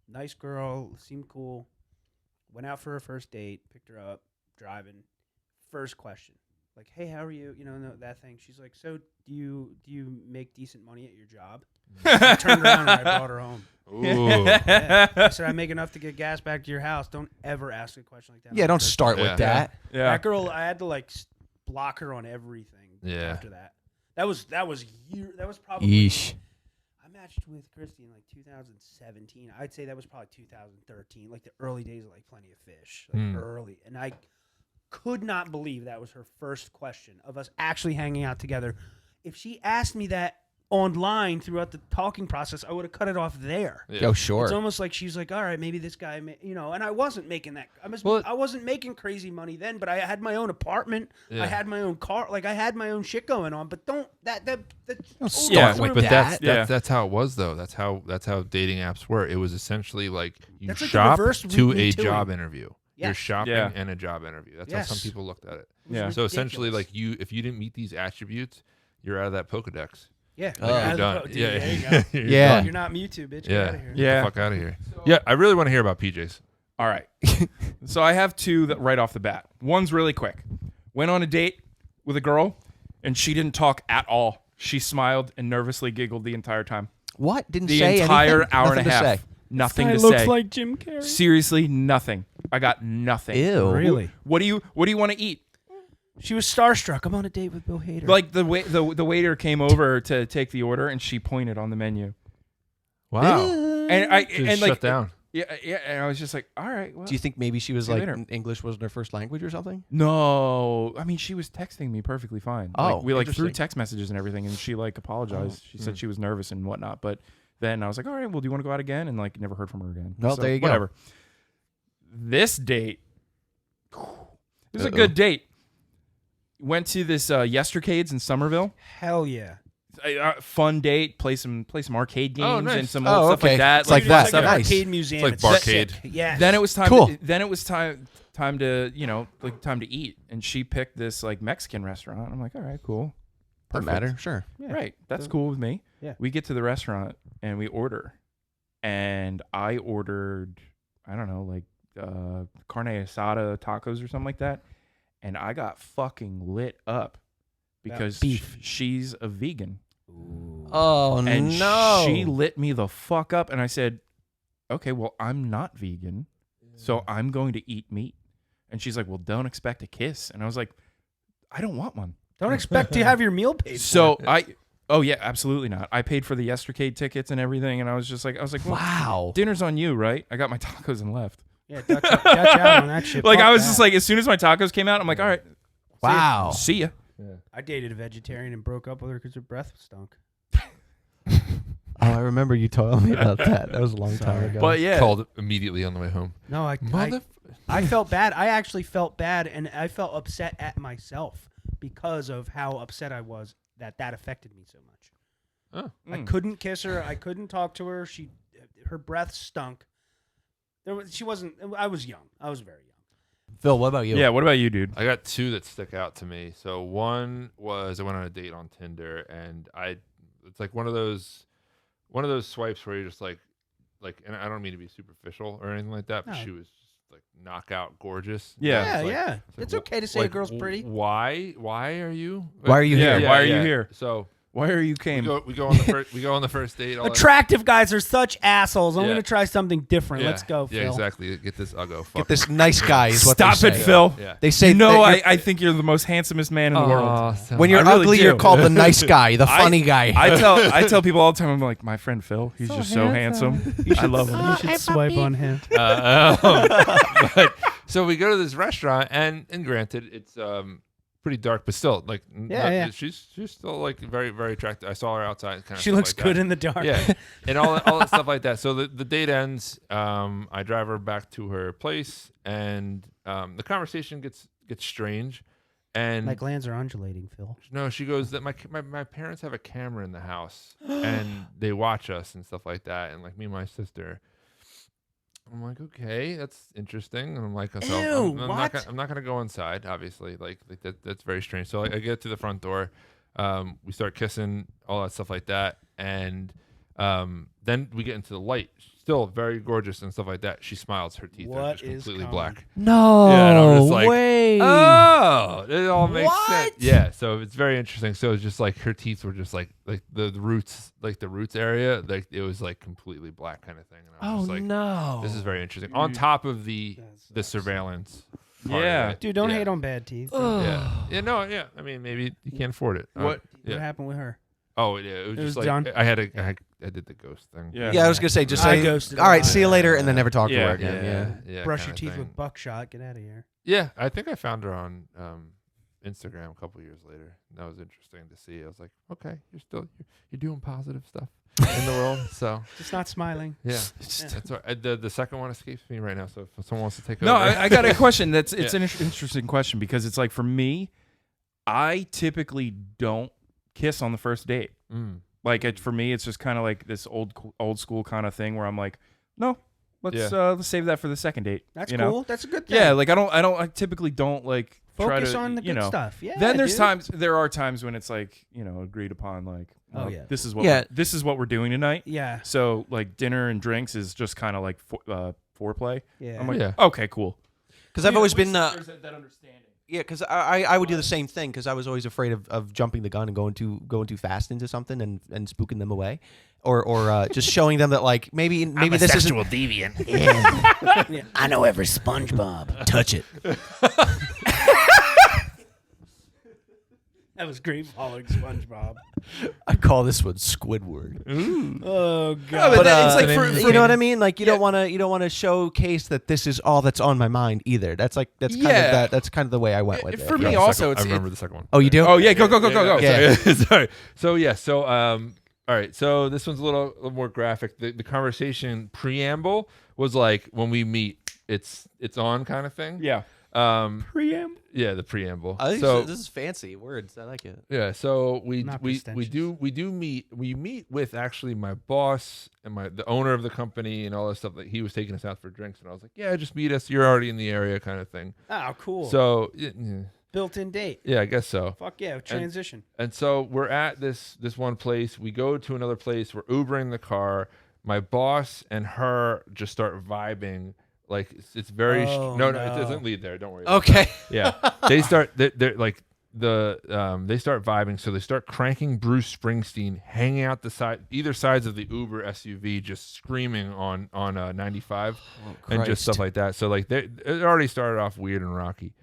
nice girl, seemed cool. Went out for a first date, picked her up, driving. First question, like, hey, how are you? You know, that thing. She's like, so do you make decent money at your job? I turned around and I brought her home. Ooh. Yeah. I said, I make enough to get gas back to your house. Don't ever ask a question like that. Yeah, on don't the first start Yeah. with that. Yeah. That girl, I had to like block her on everything. Yeah. After that, that was probably. Yeesh. I matched with Christy in like 2017. I'd say that was probably 2013, like the early days of like Plenty of Fish, like early. And I could not believe that was her first question of us actually hanging out together. If she asked me that online throughout the talking process, I would have cut it off there. Yeah. Oh, sure. It's almost like she's like, all right, maybe this guy, and I wasn't making that. I wasn't making crazy money then, but I had my own apartment. Yeah. I had my own car. Like I had my own shit going on. But don't start Yeah, with But that. that's how it was though. That's how dating apps were. It was essentially like you That's like the shop reverse to Me a Tooing. job interview. You're Yes. shopping Yeah. and a job interview. That's how Yes. some people looked at it. Yeah. So essentially, ridiculous. like if you didn't meet these attributes, you're out of that Pokedex. Yeah, Oh. You're Out of the done. dude, Yeah, there you go. You're Yeah. done. You're not Mewtwo, bitch. Get Yeah. out of here. Get Yeah. the fuck out of here. Yeah, I really want to hear about PJs. All right. So I have two that right off the bat. One's really quick. Went on a date with a girl, and she didn't talk at all. She smiled and nervously giggled the entire time. What? Didn't The say entire anything? hour and a Nothing to half. say. Nothing Guy to looks say. like Jim Carrey. Seriously, nothing. I got nothing. Ew. Really? What do you want to eat? She was starstruck. I'm on a date with Bill Hader. Like the waiter came over to take the order, and she pointed on the menu. Wow. And I Just and like shut down. Yeah, and I was just like, all right. Well, Do you think maybe she was See you like later. English wasn't her first language or something? no, I mean she was texting me perfectly fine. Oh, Like, we like threw interesting. text messages and everything, and she like apologized. She said she was nervous and whatnot, but then I was like, all right, well, do you want to go out again? And like never heard from her again. Well, there you go. Whatever. This date, this is a Uh-oh. good date. Went to this Yestercades in Somerville. hell yeah. Fun date. Play some arcade games Oh, nice. and some Oh, old stuff okay. like that. It's like Dude, that. It's like an Nice. arcade museum. It's like barcade. sick. Yes. Then it was time. Cool. Then it was time to time to eat, and she picked this like Mexican restaurant. I'm like, all right, cool, Doesn't perfect. matter. Sure. Yeah. Right, that's cool with me. Yeah. We get to the restaurant and we order, and I ordered, I don't know, like carne asada tacos or something like that, and I got fucking lit up because beef. she's a vegan. Oh And no. she lit me the fuck up, and I said, okay, well, I'm not vegan, so I'm going to eat meat. And she's like, well, don't expect a kiss. And I was like, I don't want one. Don't expect to have your meal paid. So oh yeah, absolutely not. I paid for the Yestercade tickets and everything, and I was like, well, Wow. dinner's on you, right? I got my tacos and left. Yeah, Dutch out on that shit. Like Fuck I was that. just like, as soon as my tacos came out, I'm like, all right, Wow. see ya. I dated a vegetarian and broke up with her because her breath stunk. Oh, I remember you telling me about that. That was a long time ago. But yeah, Called immediately on the way home. No, Mother. I felt bad. I actually felt bad, and I felt upset at myself because of how upset I was that affected me so much. Oh. I couldn't kiss her. I couldn't talk to her. Her breath stunk. She wasn't. I was young. I was very young. Phil, what about you? yeah. What about you, dude? I got two that stick out to me. So one was I went on a date on Tinder, and it's like one of those swipes where you're just like, and I don't mean to be superficial or anything like that, but No. she was just like knockout gorgeous. Yeah. Yeah. It's like, It's okay to say a like, girl's pretty. Why are you? Why are you Yeah, here? why are you here? So Why are you we came? go on the first date. all that- Attractive guys are such assholes. I'm Yeah. gonna try something different. Yeah. Let's go, Phil. Yeah, exactly. Get this uggo. Get this nice guy. Is what Stop they it, say. Phil. Yeah. They say No, that I think you're the most handsomest man in the world. when you're I really ugly, do. you're called the nice guy, the funny guy. I tell people all the time. I'm like, my friend Phil. He's just so handsome. I love him. You should swipe on him. But, so we go to this restaurant, and granted, it's pretty dark, but still, like, Yeah. she's still like very, very attractive. I saw her outside. Kind of She looks good in the dark. Yeah, and all that stuff like that. So the date ends. I drive her back to her place, and the conversation gets strange. And My glands are undulating, Phil. no, she goes that my parents have a camera in the house, and they watch us and stuff like that, and like me and my sister. I'm like, okay, that's interesting, and I'm like, so I'm what? not gonna go inside, obviously, like that's very strange. So I get to the front door, we start kissing, all that stuff like that, and then we get into the light. Still very gorgeous and stuff like that. She smiles, her teeth are What just is completely coming? black. No Yeah, and I'm just like, way. Oh, it all makes What? sense. Yeah, so it's very interesting. So it's just like her teeth were just like the roots, like the roots area, like it was like completely black kind of thing. And I was just like, no. this is very interesting. On top of the That surveillance. part of Yeah. it. Dude, don't Yeah. hate on bad teeth. Yeah. I mean, maybe you can't afford it. What- Yeah. What happened with her? Oh, yeah. It was It was just like done? I did the ghost thing. Yeah. Yeah, I was gonna say just I say, ghosted all right, her. see you later, and then never talk to Yeah, her again. Yeah. Brush your kinda teeth thing. with buckshot. Get out of here. Yeah, I think I found her on Instagram a couple years later. That was interesting to see. I was like, okay, you're doing positive stuff in the world. So Just not smiling. yeah, that's right. The second one escapes me right now. So if someone wants to take No, over, I got a question. It's Yeah. an interesting question because it's like for me, I typically don't kiss on the first date. Like for me, it's just kind of like this old school kind of thing where I'm like, no, let's save that for the second date. That's you cool. know? That's a good thing. Yeah, like I typically don't like try Focus to on the you good know. stuff. Yeah. Then dude. there are times when it's like agreed upon like Oh, yeah. this is what Yeah. this is what we're doing tonight. Yeah. So like dinner and drinks is just kind of like foreplay. Yeah. I'm like, Yeah. okay, cool. Because I've always been. there's that understanding. Yeah, because I would do the same thing because I was always afraid of jumping the gun and going too fast into something and spooking them away, or just showing them that like maybe this isn't. deviant. Yeah. I know every SpongeBob. Touch it. That was great following SpongeBob. I call this one Squidward. Oh but god. But it's like you know what I mean? Like you don't want to showcase that this is all that's on my mind either. That's kind of the way I went with it. For me Yeah. also, I it's remember the second one. Oh, you do? oh yeah, go. Yeah. Sorry. So all right. So this one's a little more graphic. The conversation preamble was like when we meet, it's on kind of thing. Yeah. Preamble. Yeah, the preamble. So this is fancy words. I like it. Yeah, so we Not we pretentious. do meet. We meet with actually my boss and the owner of the company and all that stuff. Like he was taking us out for drinks, and I was like, "Yeah, just meet us. You're already in the area," kind of thing. Oh, cool. So built-in date. yeah, I guess so. Fuck yeah, transition. And so we're at this one place. We go to another place. We're Ubering the car. My boss and her just start vibing. Like it's very Oh, no, no. it doesn't lead there. Don't worry. Okay. Yeah, they start. They're like they start vibing. So they start cranking Bruce Springsteen, hanging out either sides of the Uber SUV, just screaming on 95 and just stuff like that. So like it already started off weird and rocky,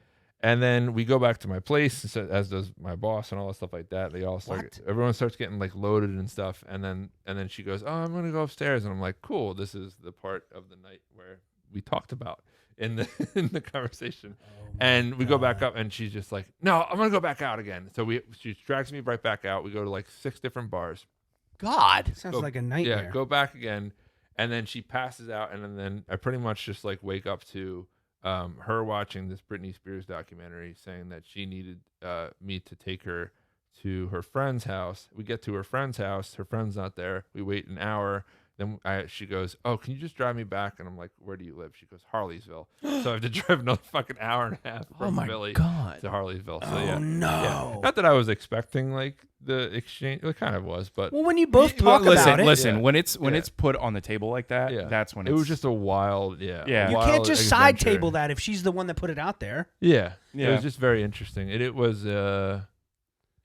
And then we go back to my place, as does my boss and all that stuff like that. They all start. Everyone starts getting like loaded and stuff. And then she goes, "Oh, I'm gonna go upstairs." And I'm like, "Cool. This is the part of the night where we talked about in the in the conversation." And we go back up, and she's just like, "No, I'm gonna go back out again." So she drags me right back out. We go to like 6 different bars. God. Sounds like a nightmare. Yeah, go back again, and then she passes out, and then I pretty much just like wake up to her watching this Britney Spears documentary, saying that she needed me to take her to her friend's house. We get to her friend's house. Her friend's not there. We wait an hour. Then she goes, "Oh, can you just drive me back?" And I'm like, "Where do you live?" She goes, "Harleysville." So I have to drive another fucking hour and a half from Philly to Harleysville. So yeah, no. not that I was expecting like the exchange. It kind of was, but Well, when you both talk about it, Listen, Yeah. when it's put on the table like that, yeah, that's when it was just a wild, Yeah. you wild can't just adventure. side table that if she's the one that put it out there. Yeah, Yeah. it was just very interesting. It was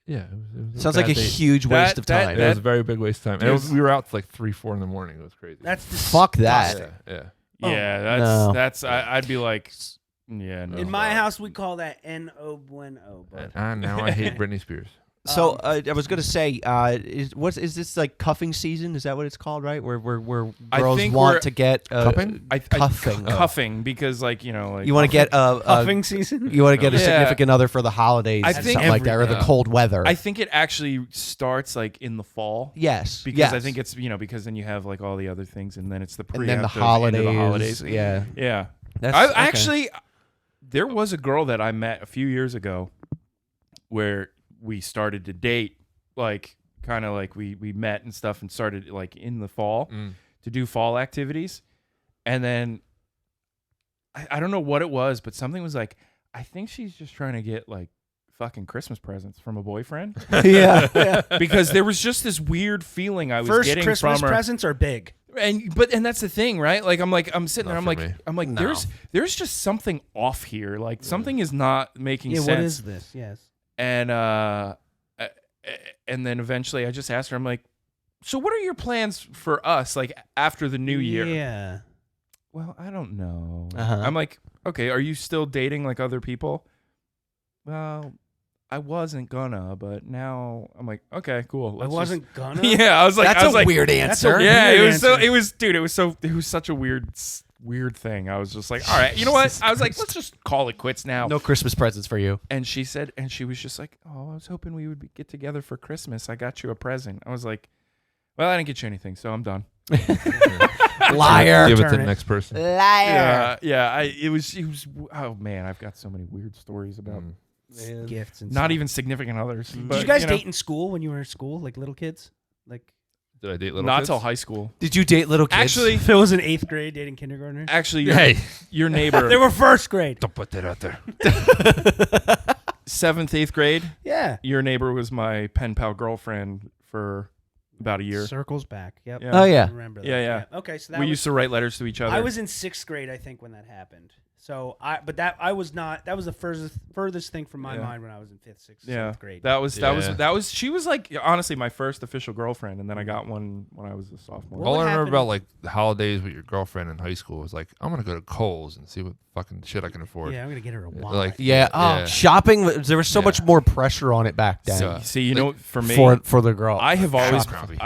yeah, it was Sounds like a bad date. huge waste of time. It was a very big waste of time. And we were out till like 3-4 in the morning. It was crazy. That's Fuck that. yeah. Yeah, No. that's I'd be like, yeah, no. in my house we call that N-O bueno. But Now I hate Britney Spears. So I was gonna say, is this like cuffing season? Is that what it's called? Right, where I girls think want we're- to get Cupping? cuffing. cuffing because like like You want to get cuffing season. you want to get a Yeah. significant other for the holidays, I and think something like that, or the every- cold weather. I think it actually starts like in the fall. yes, Because yes. I think it's because then you have like all the other things and then it's the and then the preempt of holidays. into the holidays. Yeah, Yeah. that's I okay. actually there was a girl that I met a few years ago where we started to date, like kind of like we met and stuff and started like in the fall to do fall activities. And then I don't know what it was, but something was like, I think she's just trying to get like fucking Christmas presents from a boyfriend. yeah. Because there was just this weird feeling I was First getting Christmas from her. presents are big. And that's the thing, right? Like I'm sitting there, Not for me. I'm like, No. there's just something off here. Like something is not making Yeah, sense. what is this? Yes. And then eventually I just asked her, I'm like, so what are your plans for us, like after the new year? Yeah. Well, I don't know. Uh-huh. I'm like, okay, are you still dating like other people? Well, I wasn't gonna, but now I'm like, okay, cool. I let's wasn't gonna. just- Yeah, I was like, That's I was a like, weird that's a answer. yeah, weird it was so. answer. It was such a weird thing. I was just like, all right, you know what? I was like, let's just call it quits now. No Christmas presents for you. And she said, and she was just like, oh, I was hoping we would get together for Christmas. I got you a present. I was like, well, I didn't get you anything, so I'm done. Liar. Give it to Turn the it. next person. Liar. Yeah. It was. Oh man, I've got so many weird stories about Gifts and not stuff. even significant others. But, Did you guys know, date in school when you were in school, like little kids? Like Did I date little Not kids? till high school. Did you date little kids? Actually, Phil was in 8th grade dating kindergartners. actually, Hey, your neighbor, They were 1st grade. don't put that out there. 7th, 8th grade. Yeah. Your neighbor was my pen pal girlfriend for about a year. Circles back. Yep. Yeah. Oh, yeah. I remember that. Yeah. Okay, so that We was, used to write letters to each other. I was in 6th grade, I think, when that happened. So that was the furthest thing from my Yeah. mind when I was in 5th, 6th, Yeah, 7th grade. that was Yeah. she was like honestly my first official girlfriend, and then I got one when I was a sophomore. What All I would remember happen- about like the holidays with your girlfriend in high school was like, I'm gonna go to Kohl's and see what fucking shit I can afford. Yeah, I'm gonna get her a wallet. Like, Yeah. Oh, Yeah. shopping. There was so Yeah. much more pressure on it back then. So- See, you know, for me, for the girl. I have always Abercrombie.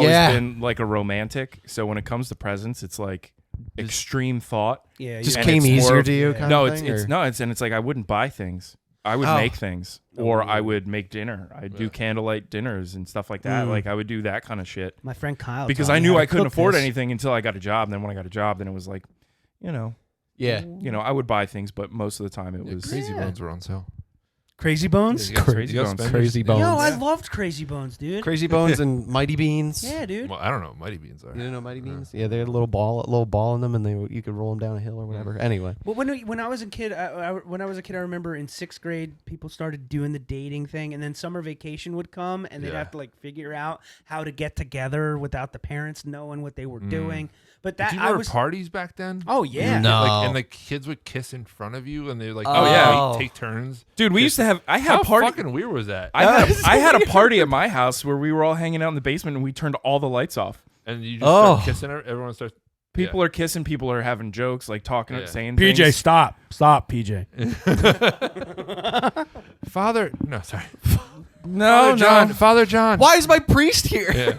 Yeah. been like a romantic. So when it comes to presents, it's like extreme thought. yeah, just and came it's more easier of- to you. yeah. Kind No, of it's thing, it's or- no, it's like I wouldn't buy things. I would Oh. make things, or I Oh. would make dinner. I'd do Yeah. candlelight dinners and stuff like that. Mm. Like I would do that kind of shit My friend Kyle. because taught I me knew how to I couldn't cook afford this. anything until I got a job. And then when I got a job, then it was like, you know, Yeah. I would buy things, but most of the time it Yeah, was Crazy Yeah. Bones were on sale. Crazy Bones. You got- Crazy you got Bones. spenders? Crazy Bones. Yo, I Yeah. loved Crazy Bones, dude. Crazy Bones and Mighty Beans. Yeah, dude. Well, I don't know what Mighty Beans are. You didn't know Mighty Beans? Yeah, they had a little ball in them, and you could roll them down a hill or whatever. Anyway, Well, when I was a kid, I remember in 6th grade, people started doing the dating thing, and then summer vacation would come, and they'd Yeah. have to like figure out how to get together without the parents knowing what they were doing. But that Did you I go was. to parties back then? Oh yeah. No. Like, and the kids would kiss in front of you, and they like, Oh, yeah. take turns. dude. We used to have. I had How a party. fucking weird was that? I had a party at my house where we were all hanging out in the basement and we turned all the lights off. And you just Oh. start kissing her. Everyone starts People are kissing. People are having jokes, like talking, Yeah. saying PJ, things. stop, PJ. Father, no, sorry. No, Father John. Why is my priest here? Yeah.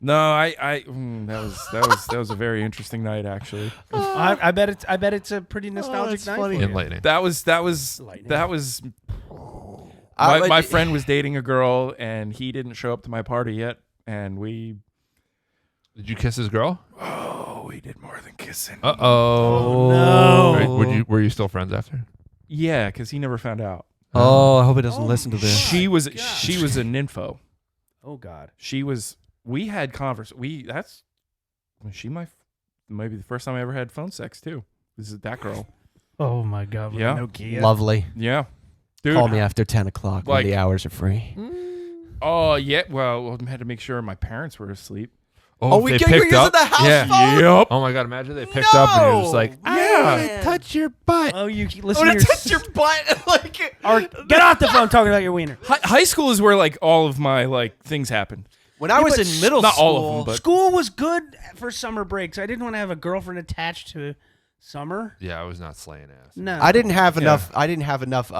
No, that was a very interesting night actually. I bet it's a pretty nostalgic that's night. funny. For you. Enlightening. That was Lightning. my friend was dating a girl and he didn't show up to my party yet, and we Did you kiss his girl? we did more than kissing. Uh-oh. No. Were you still friends after? Yeah, because he never found out. Oh, I hope he doesn't Oh listen to this. She was God. she was a nympho. Oh God. We had maybe the first time I ever had phone sex too. This is that girl. Oh my God. with Yeah. Nokia. Lovely. Yeah. Dude. Call me after 10 o'clock when Like- the hours are free. Oh yeah. Well, I had to make sure my parents were asleep. Oh, if we they get you picked using up? the house Yeah. phone? Yep. Oh my God! Imagine they picked up and you're just like, Yeah. touch your butt. Oh, you I listen to want your, to touch your butt. Like, or get off the phone talking about your wiener. High school is where like all of my like things happen. when I was but in middle not school, all of them, but- School was good for summer breaks. I didn't want to have a girlfriend attached to summer. Yeah, I was not slaying ass. No. I didn't have Yeah. enough. I didn't have enough.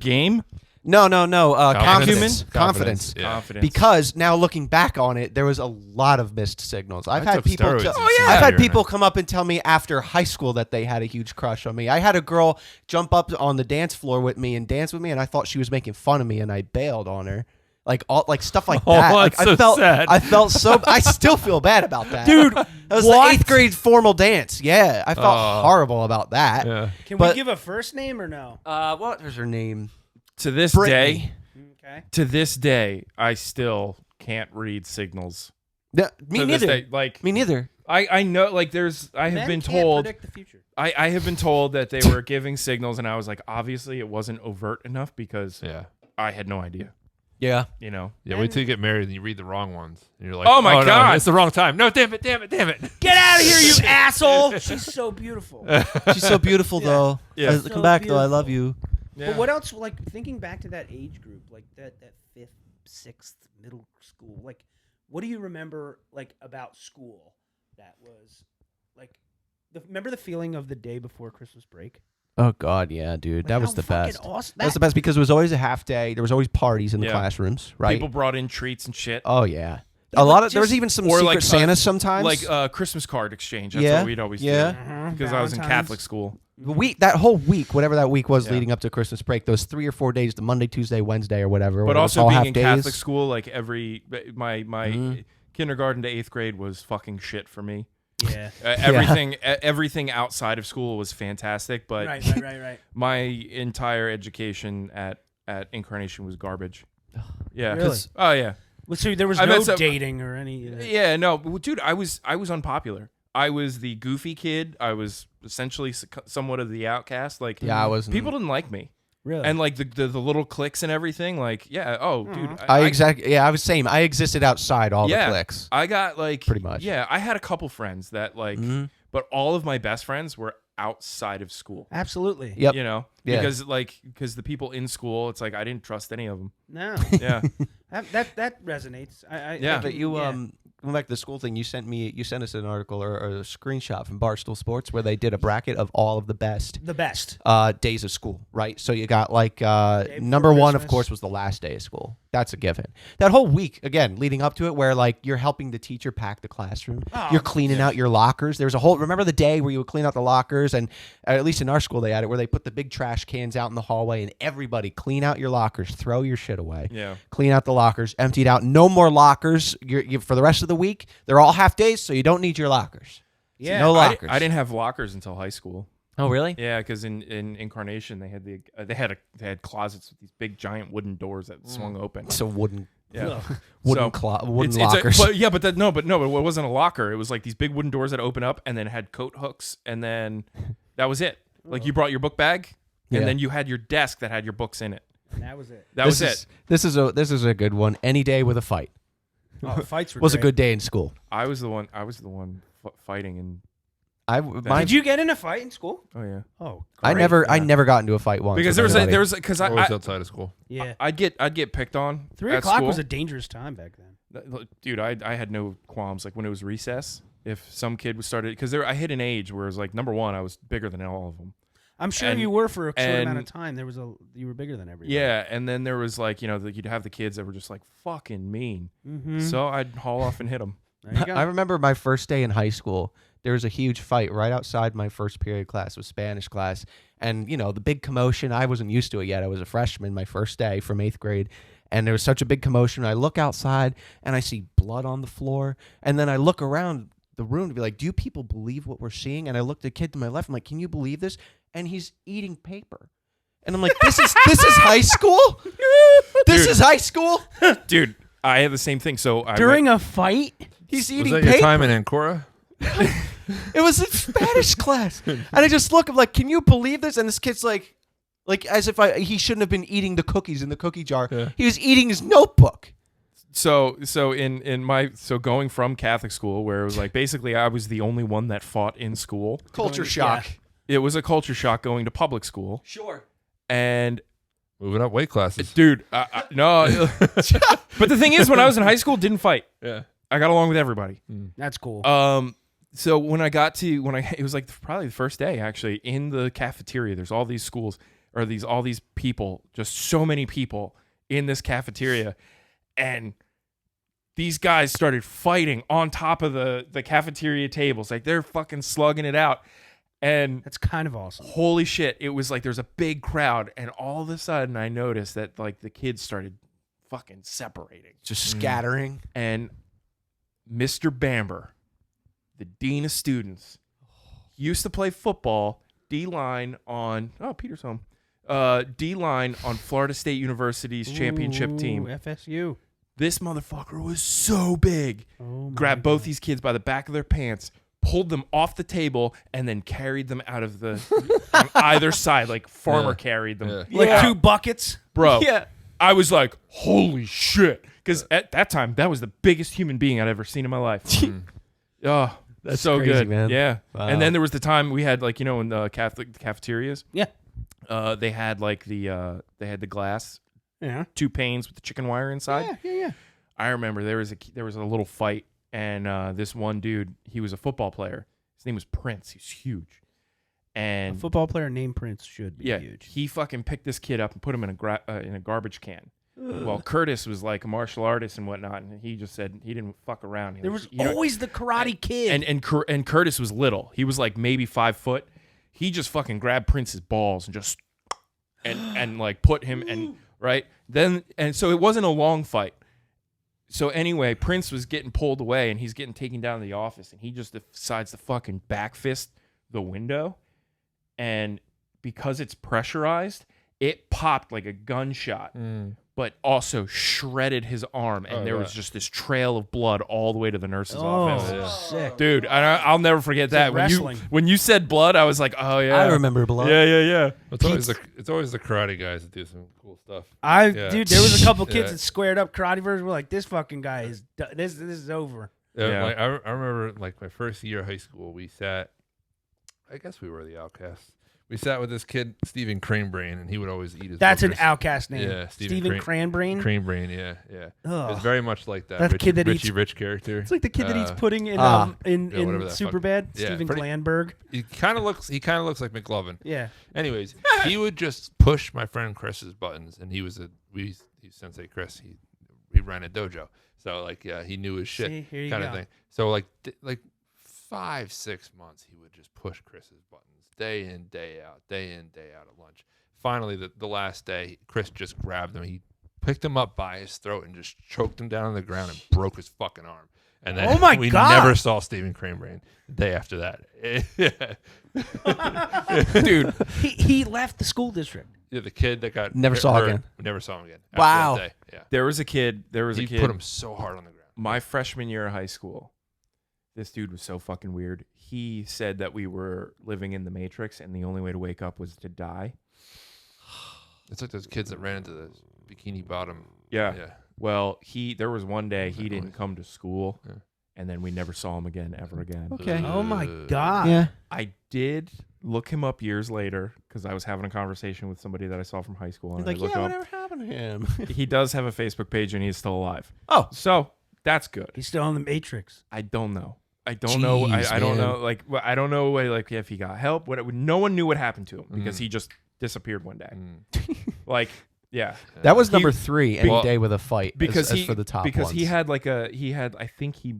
Game No. Confidence. Confidence. Yeah. confidence. Because now looking back on it, there was a lot of missed signals. I've I had took people. steroids in I've senior had year, people man. come up and tell me after high school that they had a huge crush on me. I had a girl jump up on the dance floor with me and dance with me, and I thought she was making fun of me, and I bailed on her. Like stuff like Oh, that. Like that's so sad. I felt so. I still feel bad about that, Dude, That was what? the 8th grade formal dance. Yeah, I felt Oh. horrible about that. Yeah. Can but- we give a first name or no? What was her name? to this Brittany. day, Okay. to this day, I still can't read signals. Yeah, me To this neither. day, like Me neither. I know, like I have Men been can't told. predict the future. I have been told that they were giving signals, and I was like, obviously, it wasn't overt enough because Yeah. I had no idea. Yeah. You know. Yeah, wait till you get married and you read the wrong ones. And you're like, Oh my no, God. it's the wrong time. No, damn it. Get out of here, you asshole! She's so beautiful. She's so beautiful, though. Yeah. Come So back, though. I beautiful. love you. But what else? Like thinking back to that age group, like that 5th, 6th, middle school. Like, what do you remember like about school? That was like, remember the feeling of the day before Christmas break? Oh God, yeah, dude, Like, that was how the fucking best. Awesome. That was the best because it was always a half day. There was always parties in the Yeah. classrooms, right? People brought in treats and shit. Oh yeah, Yeah, a but lot of there was just- even some or secret like, Santas sometimes. Like Christmas card exchange. That's Yeah, what we'd always yeah. do. Because I was in Catholic school. that whole week, whatever that week was Yeah. leading up to Christmas break, those 3 or 4 days, the Monday, Tuesday, Wednesday, or whatever. But where it was also all being half in days. Catholic school, like my Mhm. kindergarten to 8th grade was fucking shit for me. Yeah. Everything outside of school was fantastic, but Right. my entire education at Incarnation was garbage. Yeah. Really? Oh yeah. Well, so there was I no met some- dating or any. Yeah. No, well, dude, I was unpopular. I was the goofy kid. I was essentially somewhat of the outcast. Like, Yeah, I wasn't. people didn't like me, Really? and like the little cliques and everything. Like, yeah. Oh, dude. I was same. I existed outside all Yeah. the cliques. I got like Pretty much. Yeah, I had a couple friends that like, Mhm. but all of my best friends were outside of school. Absolutely. Yep. You know, Yeah. because the people in school, it's like I didn't trust any of them. No. Yeah, that resonates. Yeah. But you going back to the school thing, you sent us an article or a screenshot from Barstool Sports where they did a bracket of all of the best the best. days of school, right? So you got like Day number before one, of Christmas. course, was the last day of school. That's a given. That whole week, again, leading up to it, where like you're helping the teacher pack the classroom, Oh, you're cleaning out your lockers. There's a whole. Remember the day where you would clean out the lockers, and at least in our school they had it where they put the big trash cans out in the hallway, and everybody clean out your lockers, throw your shit away. yeah. Clean out the lockers, emptied out. No more lockers. You for the rest of the week. They're all half days, so you don't need your lockers. Yeah. no I lockers. didn't have lockers until high school. Oh, really? Yeah, because in Incarnation they had they had closets with these big giant wooden doors that swung open. So wooden Yeah, wooden lockers. but it wasn't a locker. It was like these big wooden doors that open up and then had coat hooks, and then that was it. Like you brought your book bag, and Yeah. then you had your desk that had your books in it. That was it. That was it. This is a good one. Any day with a fight Oh, fights were was a great. good day in school. I was the one fighting, and Did you get in a fight in school? oh yeah, Oh, I great. never got into a fight once. because with anybody. because Always outside of school. Yeah. I'd get picked on. 3 at o'clock school. was a dangerous time back then. Dude, I had no qualms. Like when it was recess, if some kid was started because I hit an age where it was like number one, I was bigger than all of them. I'm sure And- you were for a short amount and- of time. You were bigger than everybody. Yeah, and then there was like you'd have the kids that were just like fucking mean. Mm-hmm. So I'd haul off and hit them. There you go. I remember my first day in high school. There was a huge fight right outside my first period class, was Spanish class. And, the big commotion, I wasn't used to it yet. I was a freshman my first day from 8th grade. And there was such a big commotion. I look outside and I see blood on the floor. And then I look around the room to be like, do you people believe what we're seeing? And I looked at the kid to my left. I'm like, can you believe this? And he's eating paper. And I'm like, this is high school? This is high school? Dude, I had the same thing. So During a fight? He's Was eating that paper. your time in Ancora? It was in Spanish class. And I just look, I'm like, can you believe this? And this kid's like as if he shouldn't have been eating the cookies in the cookie jar. Yeah. He was eating his notebook. So going from Catholic school where it was like basically I was the only one that fought in school. Culture shock. It was a culture shock going to public school. Sure. And Moving up weight classes. dude, no. But the thing is, when I was in high school, didn't fight. Yeah. I got along with everybody. That's cool. So when it was like probably the first day actually in the cafeteria. There's all these schools or all these people, just so many people in this cafeteria, and these guys started fighting on top of the cafeteria tables. Like they're fucking slugging it out. And That's kind of awesome. holy shit, it was like there's a big crowd, and all of a sudden I noticed that like the kids started fucking separating. Just scattering. And Mr. Bamber, the dean of students, used to play football D-line on Peter's home. D-line on Florida State University's championship team. FSU. This motherfucker was so big. Oh my Grabbed both these kids by the back of their pants, pulled them off the table, and then carried them out of the on either side, like farmer Yeah. carried them. Yeah. Like Yeah. 2 buckets. Bro, Yeah. I was like, holy shit. Because at that time, that was the biggest human being I'd ever seen in my life. Oh, That's so crazy, good. man. Yeah. Wow. And then there was the time we had like, in the Catholic cafeterias, Yeah. they had like the glass, Yeah. 2 panes with the chicken wire inside. Yeah. I remember there was a little fight, and this one dude, he was a football player. His name was Prince. He was huge. A And football player named Prince should be yeah, huge. he fucking picked this kid up and put him in a garbage can. Well, Curtis was like a martial artist and whatnot, and he just said he didn't fuck around. There was always the karate kid. and Curtis was little. He was like maybe 5 foot. He just fucking grabbed Prince's balls and just and like put him and right then, and so it wasn't a long fight. So anyway, Prince was getting pulled away and he's getting taken down to the office, and he just decides to fucking back fist the window, and because it's pressurized, it popped like a gunshot. But also shredded his arm, and there was just this trail of blood all the way to the nurse's office. Sick. Dude, I'll never forget that. wrestling. When you said blood, I was like, oh yeah, I remember blood. Yeah. It's always the karate guys that do some cool stuff. Yeah. Dude, there was a couple kids Yeah. that squared up karate version. We're like, this fucking guy is this is over. Yeah. Like, I remember like my first year of high school, we sat. I guess we were the outcasts. We sat with this kid, Stephen Cranebrain, and he would always eat his. That's an boogers. outcast name. Yeah, Stephen Cranbrain. Cranebrain, yeah. Ugh. It's very much like that. That kid that Richie eats- Rich character. It's like the kid that eats pudding in whatever that Superbad. yeah, Stephen pretty- Glanberg. He kind of looks like McLovin. Yeah. Anyways, he would just push my friend Chris's buttons, and he's Sensei Chris. He ran a dojo, so like he knew his shit, See, here you kind of go. thing. So like 5-6 months, he would just push Chris's buttons day in day out at lunch. Finally, the last day, Chris just grabbed him. He picked him up by his throat and just choked him down on the ground and broke his fucking arm. And then Oh my we God. never saw Stephen Cranebrain the day after that. dude. He left the school district. Yeah, the kid that got Never saw hurt, again. we never saw him again. After Wow. that day. Yeah. There was a kid. He put him so hard on the ground. My freshman year of high school. This dude was so fucking weird. He said that we were living in the Matrix, and the only way to wake up was to die. It's like those kids that ran into the Bikini Bottom. Yeah. Yeah. Well, there was one day he didn't come to school, Yeah. and then we never saw him again, ever again. Okay. Oh my god. Yeah. I did look him up years later because I was having a conversation with somebody that I saw from high school, and Like, I looked yeah, him whatever happened to him? up. He does have a Facebook page, and he's still alive. Oh. So that's good. He's still in the Matrix. I don't know. I don't know. Jeez, I don't man. know. Like I don't know. Like if he got help. No one knew what happened to him because he just disappeared one day. Like yeah. That was He- number 3. Any Well, day with a fight. Because as he for the top because ones. he had I think he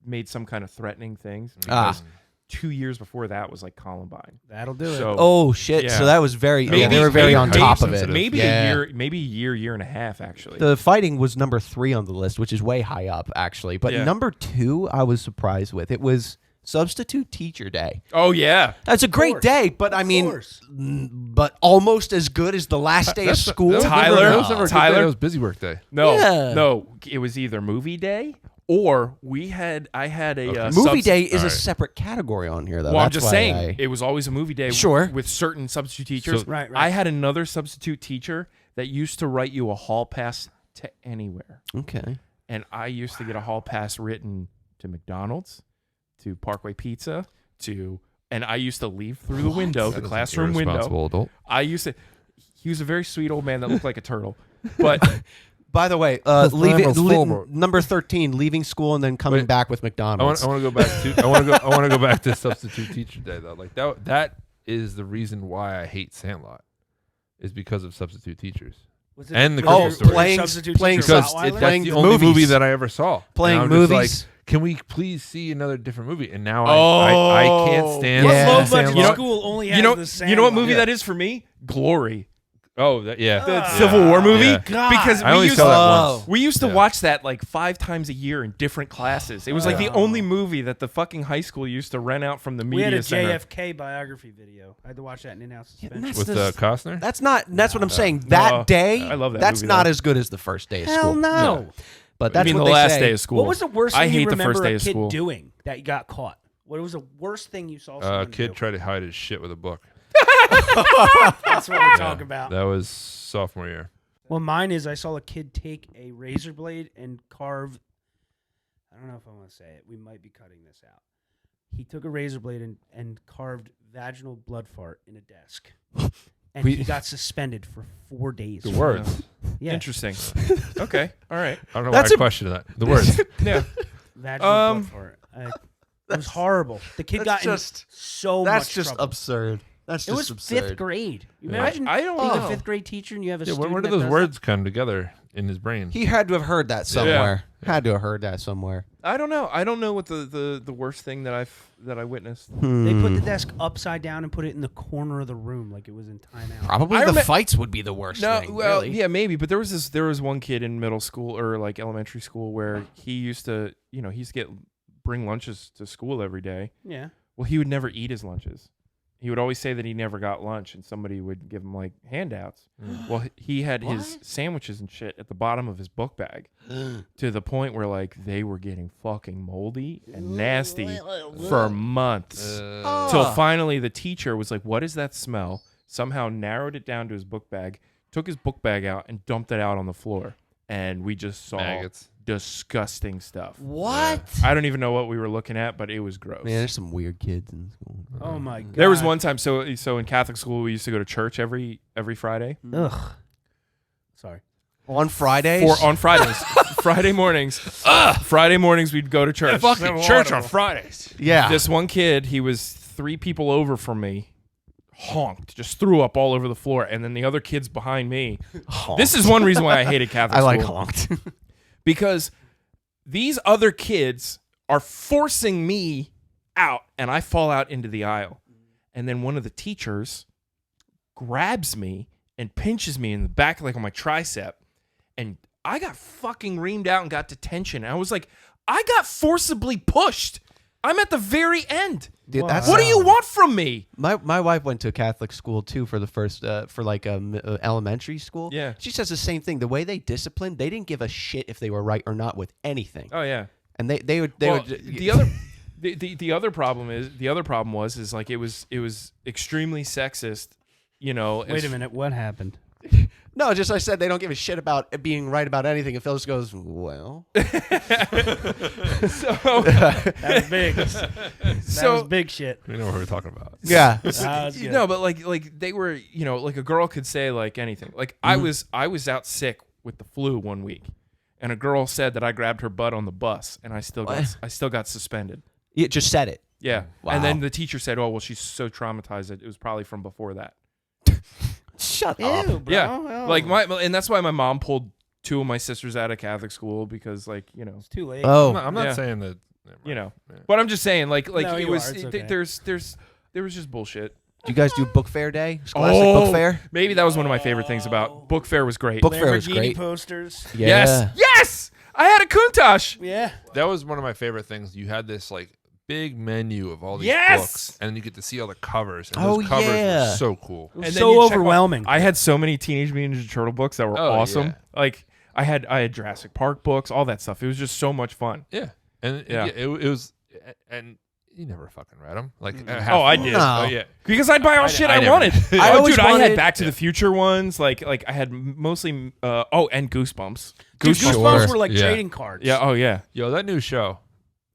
made some kind of threatening things. Ah. Because 2 years before that was like Columbine. That'll do it. So Oh shit! Yeah. So that was very. Maybe- they were very maybe- on maybe top of it. sensitive. maybe Yeah. a year and a half actually. The fighting was number 3 on the list, which is way high up actually. But Yeah. number 2, I was surprised with. It was Substitute Teacher Day. Oh yeah. That's a great course. day, but I mean, course. but almost as good as the last day of school. That was Tyler- never, that was never a good day. Tyler- That was busy work day. No, Yeah. no. It was either movie day or I had a Okay. Movie day is a Alright. separate category on here, though. Well, I'm That's just why saying it was always a movie day. Sure. With certain substitute teachers. So- Right. I had another substitute teacher that used to write you a hall pass to anywhere, Okay. and I used to get a hall pass written to McDonald's, to Parkway Pizza, and I used to leave through the window, the classroom window. Irresponsible adult. I used to. He was a very sweet old man that looked like a turtle, but By the way, His leaving name was Fulmer. number 13, leaving school and then coming Wait. back with I McDonald's. want to go back to I want to go back to Substitute Teacher Day though. Like that is the reason why I hate Sandlot, is because of substitute teachers. Was it And the was Christmas your story. playing- substitute playing teacher Because Rottweiler? that's playing the only movies. movie that I ever saw. Playing And I'm just movies. like, can we please see another different movie? And now I can't stand. Yeah. Low Sandlot. budget You know- school only has you know the what movie Yeah. that is for me? Glory, Oh, yeah. the Yeah. Civil War movie. Yeah. God. Because I only we used saw to, that once. we used to Yeah. watch that like 5 times a year in different classes. It was like the only movie that the fucking high school used to rent out from the We had media a center. JFK biography video. I had to watch that in in-house suspension. that's With the- Costner. That's what I'm saying. That No, day, I love that that's movie, not though. as good as the first day of Hell school. no. But that's I mean, what the they last say. day of school. What was the worst I thing hate you the remember first day a of kid school. doing that you got caught? What was the worst thing you saw someone Kid do? tried to hide his shit with a book. That's what we're talking about. That was sophomore year. Well, mine is I saw a kid take a razor blade and carve. I don't know if I want to say it. We might be cutting this out. He took a razor blade and carved vaginal blood fart in a desk. And he got suspended for 4 days. The words. Yeah. Interesting. Okay. All right. I don't know That's why I a- questioned that. The words. Yeah. Vaginal blood fart. It was horrible. The kid got that's in just- so That's much just trouble. absurd. That's It just was absurd. 5th grade. You Yeah. imagine I don't being know. a 5th grade teacher and you have a Yeah, student where that did those does words come together in his brain? He had to have heard that somewhere. Had to have heard that somewhere. I don't know. I don't know what the worst thing that I witnessed. that? They put Hmm. the desk upside down and put it in the corner of the room like it was in timeout. Probably I the remem- fights would be the worst No, thing. well, really. yeah, maybe, but there was one kid in middle school or like elementary school where he used to, he used to bring lunches to school every day. Yeah. Well, he would never eat his lunches. He would always say that he never got lunch, and somebody would give him like handouts. Well, he had his sandwiches and shit at the bottom of his book bag, to the point where like they were getting fucking moldy and nasty for months. Till finally the teacher was like, "What is that smell?" Somehow narrowed it down to his book bag, took his book bag out, and dumped it out on the floor, and we just saw Maggots. disgusting stuff. What? I don't even know what we were looking at, but it was gross. Man, there's some weird kids in school. Oh my god. There was one time, so in Catholic school we used to go to church every Friday. Ugh. Sorry. On Fridays? On Fridays, Friday mornings. Friday mornings we'd go to church. church on Fridays. yeah. This one kid, he was 3 people over from me, honked, just threw up all over the floor, and then the other kids behind me. This is one reason why I hated Catholic I school. like honked. Because these other kids are forcing me out, and I fall out into the aisle. And then one of the teachers grabs me and pinches me in the back, like on my tricep. And I got fucking reamed out and got detention. And I was like, I got forcibly pushed. I'm at the very end. Dude, What do you want from me? My wife went to a Catholic school too for the first for like elementary school. Yeah. She says the same thing. The way they disciplined, they didn't give a shit if they were right or not with anything. Oh, yeah. And they would Well, would the other problem was like it was extremely sexist, Wait a minute. What happened? No, just I said they don't give a shit about it being right about anything. And Phil just goes, well. So That was big. That was big shit. We know what we're talking about. Yeah. That was good. no, but like they were, like a girl could say like anything. Like I was out sick with the flu one week, and a girl said that I grabbed her butt on the bus, and I still got suspended. You just said it. Yeah. Wow. And then the teacher said, "Oh, well, she's so traumatized that it was probably from before that." Shut Ew, up. bro. Yeah. Oh. Like and that's why my mom pulled 2 of my sisters out of Catholic school because, like, you know, It's too late. Oh, I'm not Yeah. saying that. you know. Yeah. But I'm just saying, like No, it you was. are. It's okay. There was just bullshit. do you guys do book fair day? Scholastic book fair? Maybe that was one of my favorite things about book fair. Was great. Book fair was Lamborghini great. posters. Yeah. Yes. I had a Countach. Yeah. That was one of my favorite things. You had this like big menu of all these Yes! books, and you get to see all the covers. And Oh, those covers yeah. were so cool. It was And then so you check overwhelming. I had so many Teenage Mutant Ninja Turtle books that were Oh, awesome. yeah. Like I had Jurassic Park books, all that stuff. It was just so much fun. Yeah, and Yeah. it was, and you never fucking read them. Like, Oh, I did. No. Oh yeah. Because I'd buy all shit I never wanted. did. I always dude, I had wanted- Back to the Future ones. Like I had mostly and Goosebumps. Dude, Sure. Goosebumps were like Yeah. trading cards. Yeah. Oh yeah. Yo, that new show.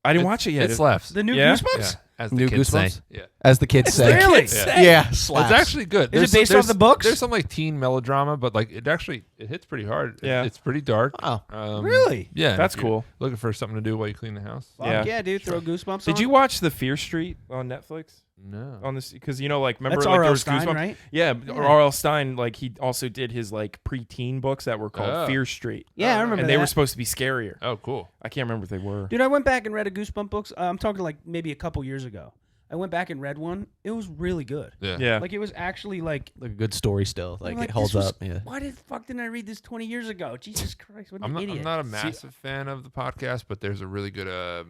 I didn't watch it yet. It slaps. The new Yeah? Goosebumps? Yeah, as the New kids say. Goosebumps? Yeah. As the kids say. Really? Yeah, slaps. It's actually good. Is it based off the books? There's some like teen melodrama, but like it hits pretty hard. Yeah. It's pretty dark. Oh. Really? Yeah. That's if you're cool. Looking for something to do while you clean the house? Fuck Yeah. yeah, dude. Throw Goosebumps Did on. you watch The Fear Street on Netflix? No. On this, because you know, like, remember, That's like, there R.L. was Stein, Goosebumps? right? Yeah, Yeah. R.L. Stein, like, he also did his like preteen books that were called Oh. Fear Street. Yeah, I remember and they that. were supposed to be scarier. Oh, cool. I can't remember if they were. Dude, I went back and read a Goosebump books. I'm talking like maybe a couple years ago. I went back and read one. It was really good. Yeah. Yeah. Like it was actually like Like a good story still. Like, I'm it holds this was- up. Yeah. Why the fuck didn't I read this 20 years ago? Jesus Christ, what an I'm idiot. not a massive fan of the podcast, but there's a really good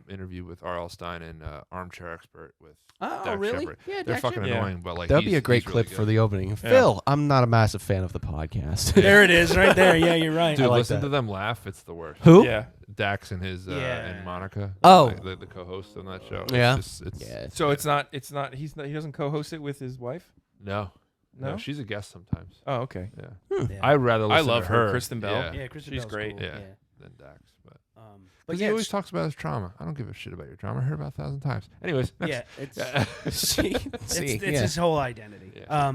interview with R.L. Stein and Armchair Expert with Oh, Dak really? Shepard. Yeah, They're Dak fucking Shepard. Yeah. annoying, but like That'd be a great he's clip really for good. the opening. Phil, I'm not a massive fan of the podcast. There it is, right there. Yeah, you're right. Dude, like listen that. to them laugh. It's the worst. Who? Yeah. Dax and his Yeah. and Monica. Oh. like, the co-host on that show. Yeah. It's Yeah. So it's not. He doesn't co-host it with his wife. no, No? she's a guest sometimes. Oh, okay. Yeah, Yeah. I'd rather. Listen love to her, her, Kristen Bell. Yeah, Yeah, Kristen She's Bell's great. cool. Yeah. than Dax, but. But he yeah, always talks about his trauma. I don't give a shit about your trauma. I heard about 1,000 times. Anyways, next. yeah, it's See, it's yeah. his whole identity. Yeah.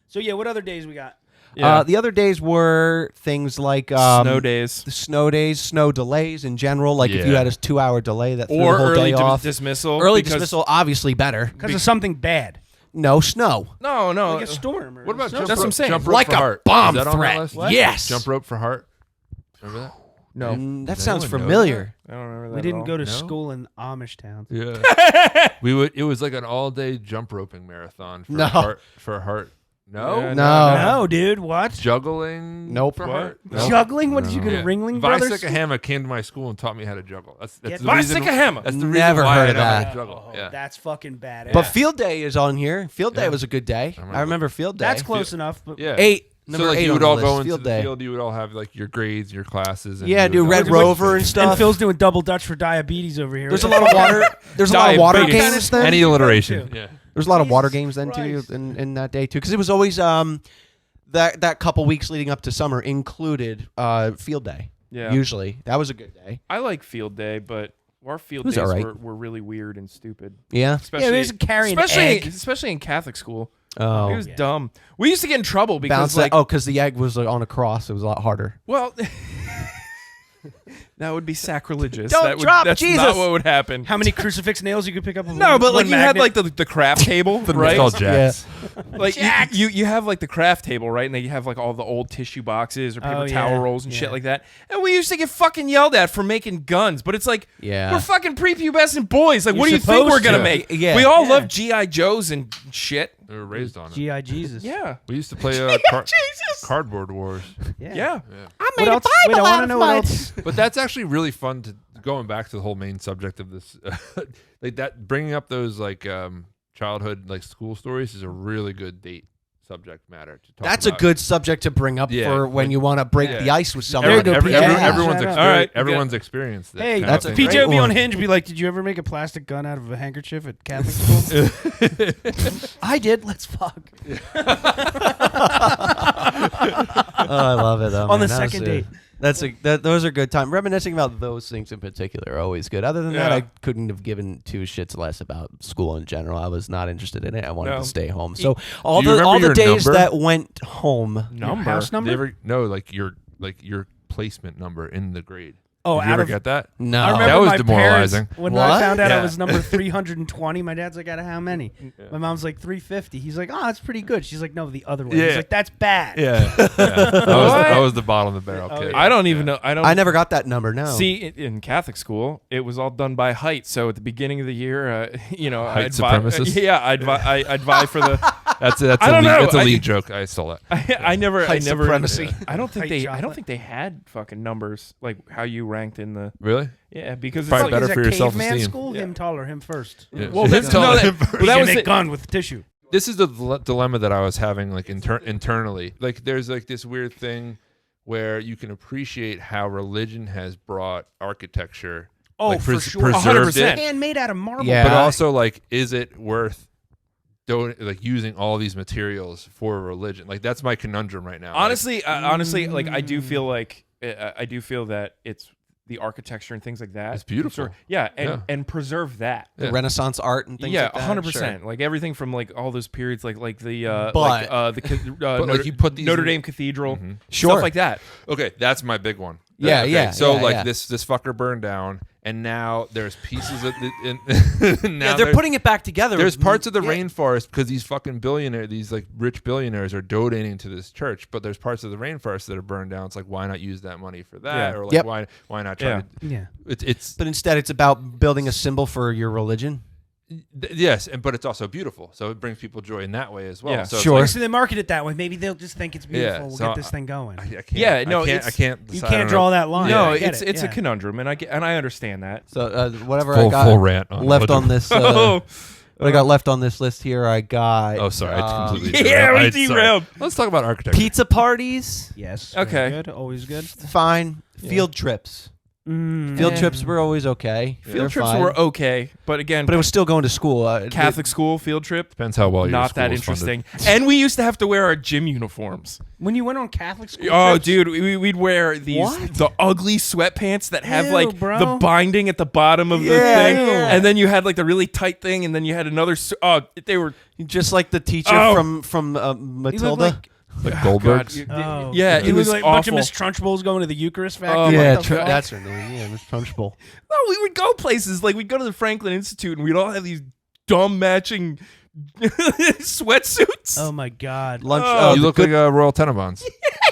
So yeah, what other days we got? Yeah. The other days were things like Snow days. the snow days, snow delays in general. Like if you Yeah. had a 2-hour delay that threw Or the whole early day off. dismissal. Early because- dismissal, obviously better. Because of something bad, No snow. No, no. like a storm. Or What about snow- jump That's rope, what I'm saying. Jump rope Like for a heart? bomb Is that on threat. that list? What? Yes. Jump rope for heart. Remember that? no. That Does sounds anyone know familiar. I don't remember that. We at didn't all. go to No? school in Amish towns. Yeah. It was like an all-day jump roping marathon for No. heart. For heart. No. Yeah, No. No, dude, what? Juggling. Nope. For What? heart. No. Juggling? What did you go to Yeah. Ringling Vice Brothers? Hammer came to my school and taught me how to juggle. That's Get the reason. Hammer. That's the Never reason why heard I of know how to that. juggle. Oh, Yeah. that's fucking badass. But field day is on here. Field day Yeah. was a good day. I remember. I remember field day. that's close enough. But Yeah. 8. So Number like 8 you on would the all list, go into field the day. field. You would all have like your grades, your classes. And Yeah, you would do go- Red Rover and stuff. and Phil's doing double dutch for diabetes over here. There's a lot of water. There's a lot of water Diabetes. games then. Any alliteration. Yeah. There's a lot of water Jesus games then too Christ. in that day too, because it was always that couple weeks leading up to summer included field day. Yeah. Usually that was a good day. I like field day, but our field was days alright. were really weird and stupid. Yeah. Especially, there's a carry an especially, egg. especially in Catholic school. Oh. It was yeah. dumb. We used to get in trouble because, Bounce like, because the egg was on a cross. It was a lot harder. well, that would be sacrilegious. Don't drop That's Jesus. not what would happen. How many crucifix nails you could pick up? With No, one- but like one you had magnet? like the craft table, It's right? called Jax. Like you have like the craft table, right? And then you have like all the old tissue boxes or paper Oh, towel yeah. rolls and Yeah. shit like that. And we used to get fucking yelled at for making guns, but it's like Yeah. we're fucking prepubescent boys. Like, You're what do you think we're supposed gonna to. make? Yeah. We all Yeah. love GI Joes and shit. They were raised on it. GI Jesus. Yeah, We used to play cardboard wars. yeah. Yeah. What else? Wait, I want to know what else. But that's actually really fun to going back to the whole main subject of this, like that bringing up those like childhood like school stories is a really good date subject matter to talk That's about. a good subject to bring up Yeah, for when like- you want to break Yeah. the ice with someone. There you go, Every- Pete. every- Yeah. everyone's Shout out. experience. All right, Everyone's experienced that. Hey, kind that's of a thing. great PJ will be one. on Hinge. Be like, did you ever make a plastic gun out of a handkerchief at Catholic school? I did. Let's fuck. Oh, I love it though. On man. the That was second a- date. Those are good time. Reminiscing about those things in particular are always good. Other than that, Yeah. I couldn't have given two shits less about school in general. I was not interested in it. I wanted No. to stay home. So all Do you the remember your days number? that went home. Number. House Did number? you ever, no, like your placement number in the grade. Oh, Did you out ever of get that? No. I remember That was my demoralizing. Parents, when What? I found out I Yeah. was number 320, my dad's like, out of how many? My mom's like 350. He's like, oh, that's pretty good. She's like, no, the other way. Yeah. He's like, that's bad. Yeah. I was the bottom of the barrel Oh, kid. yeah. I don't even know. I never got that number. No. See, in Catholic school, it was all done by height. So at the beginning of the year, Height I'd supremacist? Yeah, I'd vie for the. That's I don't know. That's a I- league joke. I stole that. I never. Height supremacy. I don't think Height they. I chocolate. don't think they had fucking numbers like how you ranked in the. Really? Yeah, because it's Probably like, better Is for that your caveman self-esteem. school? Yeah. Him taller, him first. Yeah. Well, that's Tell no, him that, first. well, that You was make it. gun with tissue. This is the dilemma that I was having, like internally. Like, there's like this weird thing where you can appreciate how religion has brought architecture. Oh, like, for sure. preserved 100%. it, Handmade out of marble. Yeah. but also like, is it worth like using all these materials for a religion? Like, that's my conundrum right now. Honestly, like I do feel like I do feel that it's the architecture and things like that. It's beautiful. And preserve that. the Yeah. Renaissance art and things Yeah, like that. 100%. Like everything from like all those periods, like the But, like, you put these Notre in- Dame Cathedral, Sure. stuff like that. Okay, that's my big one. Yeah, Okay, yeah, So yeah, like yeah. this fucker burned down, and now there's pieces of the. Now Yeah, they're putting it back together. There's parts of the Yeah. rainforest because these fucking these like rich billionaires are donating to this church, but there's parts of the rainforest that are burned down. It's like, why not use that money for that, Yeah. or like Yep. why not try Yeah. to? Yeah. It's But instead, it's about building a symbol for your religion. yes, but it's also beautiful, so it brings people joy in that way as well. Yeah. So it's Sure. like, So they market it that way. Maybe they'll just think it's beautiful. Yeah, We'll so get this thing going. I can't. Yeah, no, I can't. it's- I can't You decide can't on draw a- that line. No, I get it's it, a yeah. conundrum, and I understand that. So whatever full I got full rant on left religion. on this. Oh, What I got left on this list here, I got. Oh, sorry, I completely yeah, we derailed. Sorry. derailed. Let's talk about architecture. Pizza parties, Yes. Okay. Very good. Always good. fine. Field trips. Field trips were always okay. They're Field trips fine. were okay, but again, but it was still going to school. Catholic school field trip. Depends how well your Not school that is funded. interesting. And we used to have to wear our gym uniforms. When you went on Catholic school Oh, trips? dude, we'd wear these What? the ugly sweatpants that have Ew, like bro. the binding at the bottom of the Yeah, thing, yeah. and then you had like the really tight thing, and then you had another. They were Just like the teacher Oh. from You look Matilda. like, Like God, Goldberg's. oh, yeah, you it look was like a bunch of awful. Miss Trunchbulls going to the Eucharist factory. Oh, yeah, What the fuck? that's her name. Yeah, Miss Trunchbull. No, we would go places like we'd go to the Franklin Institute, and we'd all have these dumb matching sweatsuits. Oh my God. Lunch. Oh, You the look good like Royal Tenenbaums.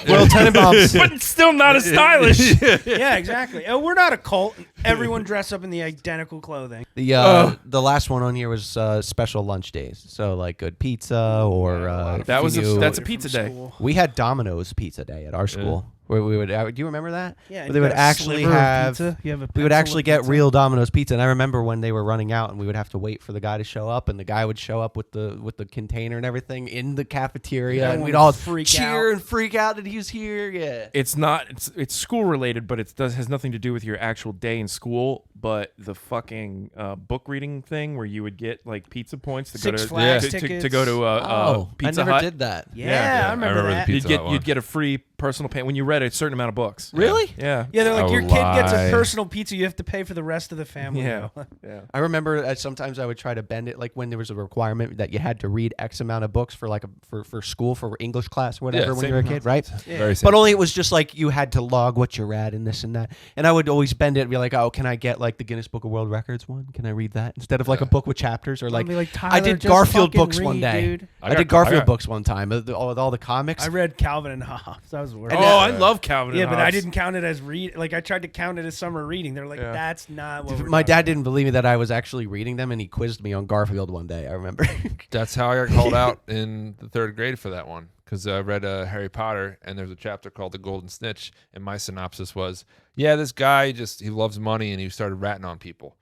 Royal Tenenbaums. but it's still not as stylish. Yeah, exactly. We're not a cult. Everyone dress up in the identical clothing. The last one on here was special lunch days. So like good pizza or That was you- that's a From pizza day. school. we had Domino's pizza day at our school where we would. Do you remember that? Yeah, Where you they would got a actually sliver of have. pizza. You have a We would pencil actually of get pizza. real Domino's pizza, and I remember when they were running out, and we would have to wait for the guy to show up, and the guy would show up with the container and everything in the cafeteria, and Everyone we'd all would freak cheer out. and freak out that he was here. Yeah. It's not. It's school related, but it has nothing to do with your actual day in school. But the fucking book reading thing where you would get like pizza points to Six go to Flags to tickets. go to Pizza I never Hut. did that. Yeah, I remember the that. pizza Hut one. You'd get a free personal pay when you read a certain amount of books. Really? Yeah. Yeah, they're like, Oh, your kid gets lie. a personal pizza. You have to pay for the rest of the family. Yeah. though. Yeah. I remember sometimes I would try to bend it, like when there was a requirement that you had to read X amount of books for like for school for English class or whatever Yeah, when same you were a kid, right? Very But only it was just like you had to log what you read and this and that. And I would always bend it and be like, oh, can I get like the Guinness Book of World Records one? Can I read that instead of like a book with chapters or I'd like be like, I Tyler, did just Garfield fucking books one read, day. dude. I did Garfield books one time with all the comics. I read Calvin and Hobbes. That was weird. Oh, I love Calvin. yeah, and but I Hobbes. didn't count it as read. Like I tried to count it as summer reading. They're like, Yeah. that's not what. We're My dad talking didn't believe me that I was actually reading them, and he quizzed me on Garfield one day. I remember. That's how I got called out in the third grade for that one, because I read Harry Potter, and there's a chapter called The Golden Snitch, and my synopsis was, yeah, this guy he loves money, and he started ratting on people.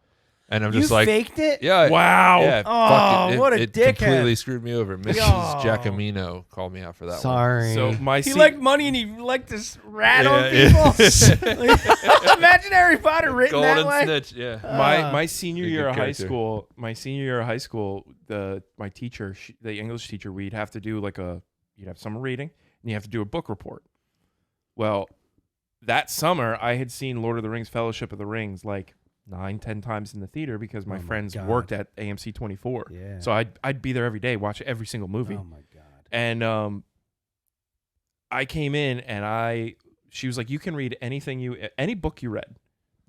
And I'm You just like, faked it? yeah, Wow. yeah, Oh, fuck it. what a it dickhead. completely screwed me over. Mrs. Oh. Giacomino called me out for that one. Sorry. So my He se- liked money and he liked to rat on Yeah, people. Imagine Harry Potter written Golden that way. Snitch, yeah. my senior Good year of high character. school, my teacher, the English teacher, we'd have to do you'd have summer reading and you have to do a book report. Well, that summer I had seen Lord of the Rings, Fellowship of the Rings like 9-10 times in the theater because my Oh my friends God. worked at AMC 24. Yeah. So I'd be there every day, watch every single movie. Oh my god. And I came in and I she was like, you can read any book you read,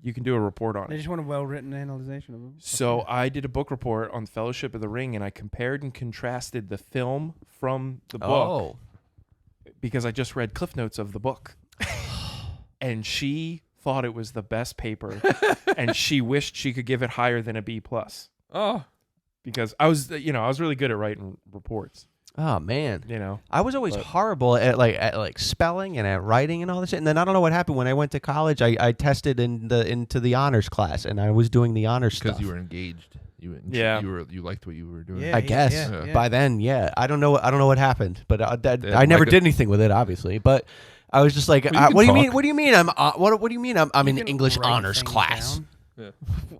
you can do a report on They it. just want a well-written analyzation of them. So I did a book report on Fellowship of the Ring, and I compared and contrasted the film from the book Oh. because I just read Cliff Notes of the book. And she thought it was the best paper, and she wished she could give it higher than a B+. Oh, Because I was really good at writing reports, Oh man. I was always horrible at like spelling and at writing and all this shit. And then I don't know what happened when I went to college. I tested into the honors class, and I was doing the honors stuff. because you were engaged. You liked what you were doing. Yeah. I guess yeah. by then, yeah. I don't know what happened, but I never did anything with it, obviously. But I was just like, Well, what do you talk. mean? What do you mean? What do you mean? I'm You in can English write honors things class. down. Yeah.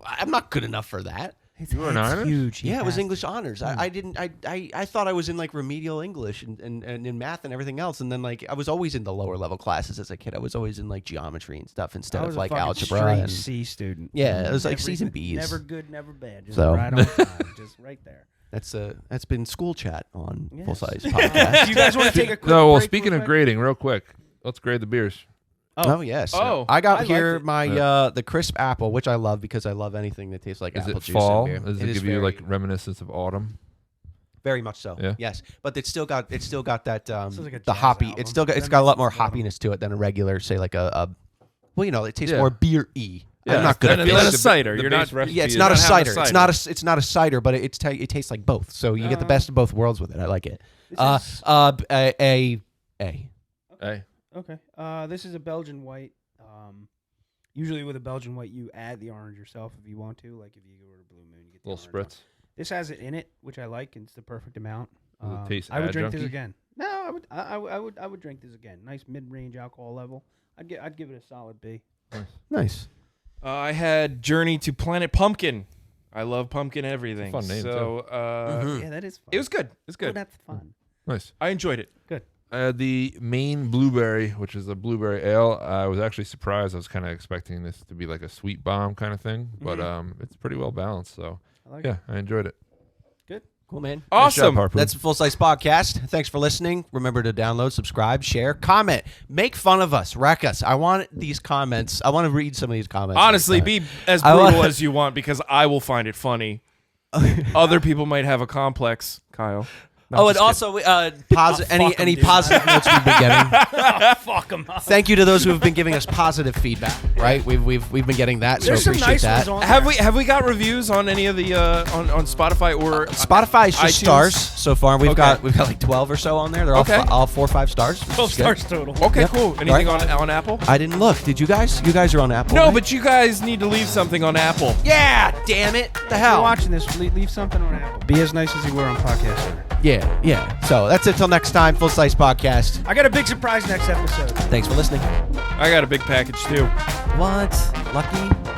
I'm not good enough for that. You were in honors? Huge. Yeah, it was English honors. I didn't. I thought I was in like remedial English and in math and everything else. And then like I was always in the lower level classes as a kid. I was always in like geometry and stuff instead I was of a like fucking algebra. straight And, C student. yeah, it was like Never- C's and B's. Never good, never bad. Just So- right on time. Just right there. That's been school chat on Yes. Full Size Do Podcast. you guys want to take a quick No, well, break speaking real of quick? grading, real quick, let's grade the beers. Oh yes. Oh, I got I here liked it. my the crisp apple, which I love because I love anything that tastes like Is apple it juice. fall? In beer. Does it is give you very- like reminiscence of autumn? very much so? Yeah. Yes, but it's still got that Sounds like a the jazz hoppy. album. It's got a lot more Reminiscence of hoppiness to it than a regular, say like a well, it tastes Yeah. more beer-y. Yeah, I'm not good And at it's not a this. cider. the You're base not. recipe Yeah, it's is- not a not having a cider. It's not a cider, but it tastes like both. So you get the best of both worlds with it. I like it. This is- A. Hey, Okay. This is a Belgian white. Usually with a Belgian white, you add the orange yourself if you want to. Like if you go to Blue Moon, you get the little orange one. spritz. This has it in it, which I like, and it's the perfect amount. Does it taste I would drink this adjunct-y? again. No, I would drink this again. Nice mid-range alcohol level. I'd give it a solid B. Nice. I had Journey to Planet Pumpkin. I love pumpkin everything. Fun name, so Yeah, that is fun. it was good. It's Oh, good. that's fun. Nice. I enjoyed it. I had the Maine Blueberry, which is a blueberry ale. I was actually surprised. I was kind of expecting this to be like a sweet bomb kind of thing, but it's pretty well balanced. So I like yeah, I enjoyed it. Good. Cool, man. Nice job, Awesome. Harpoon. That's Full Size Podcast. Thanks for listening. Remember to download, subscribe, share, comment, make fun of us, wreck us. I want these comments. I want to read some of these comments. Honestly, next time. be as I brutal wa- as you want because I will find it funny. Other people might have a complex, Kyle. No, Oh, I'm and just also any fuck 'em, dude. positive notes we've been getting. Fuck them. Thank you to those who have been giving us positive feedback. Right, we've been getting that, so There's some appreciate nice that. ones on kidding. there. Have we got reviews on any of the on Spotify or Spotify's just iTunes? stars so far. We've Okay. got like 12 or so on there. They're all Okay. all 4 or 5 stars. which 12 is good. stars total. Okay, Yep. cool. Anything Right. on Apple? I didn't look. Did you guys? You guys are on Apple. No, right? but you guys need to leave something on Apple. yeah, damn it, the If you're hell. watching this, leave something on Apple. Be as nice as you were on Podcast Center. Yeah. So that's it till next time. Full Size Podcast. I got a big surprise next episode. Thanks for listening. I got a big package too. What? Lucky?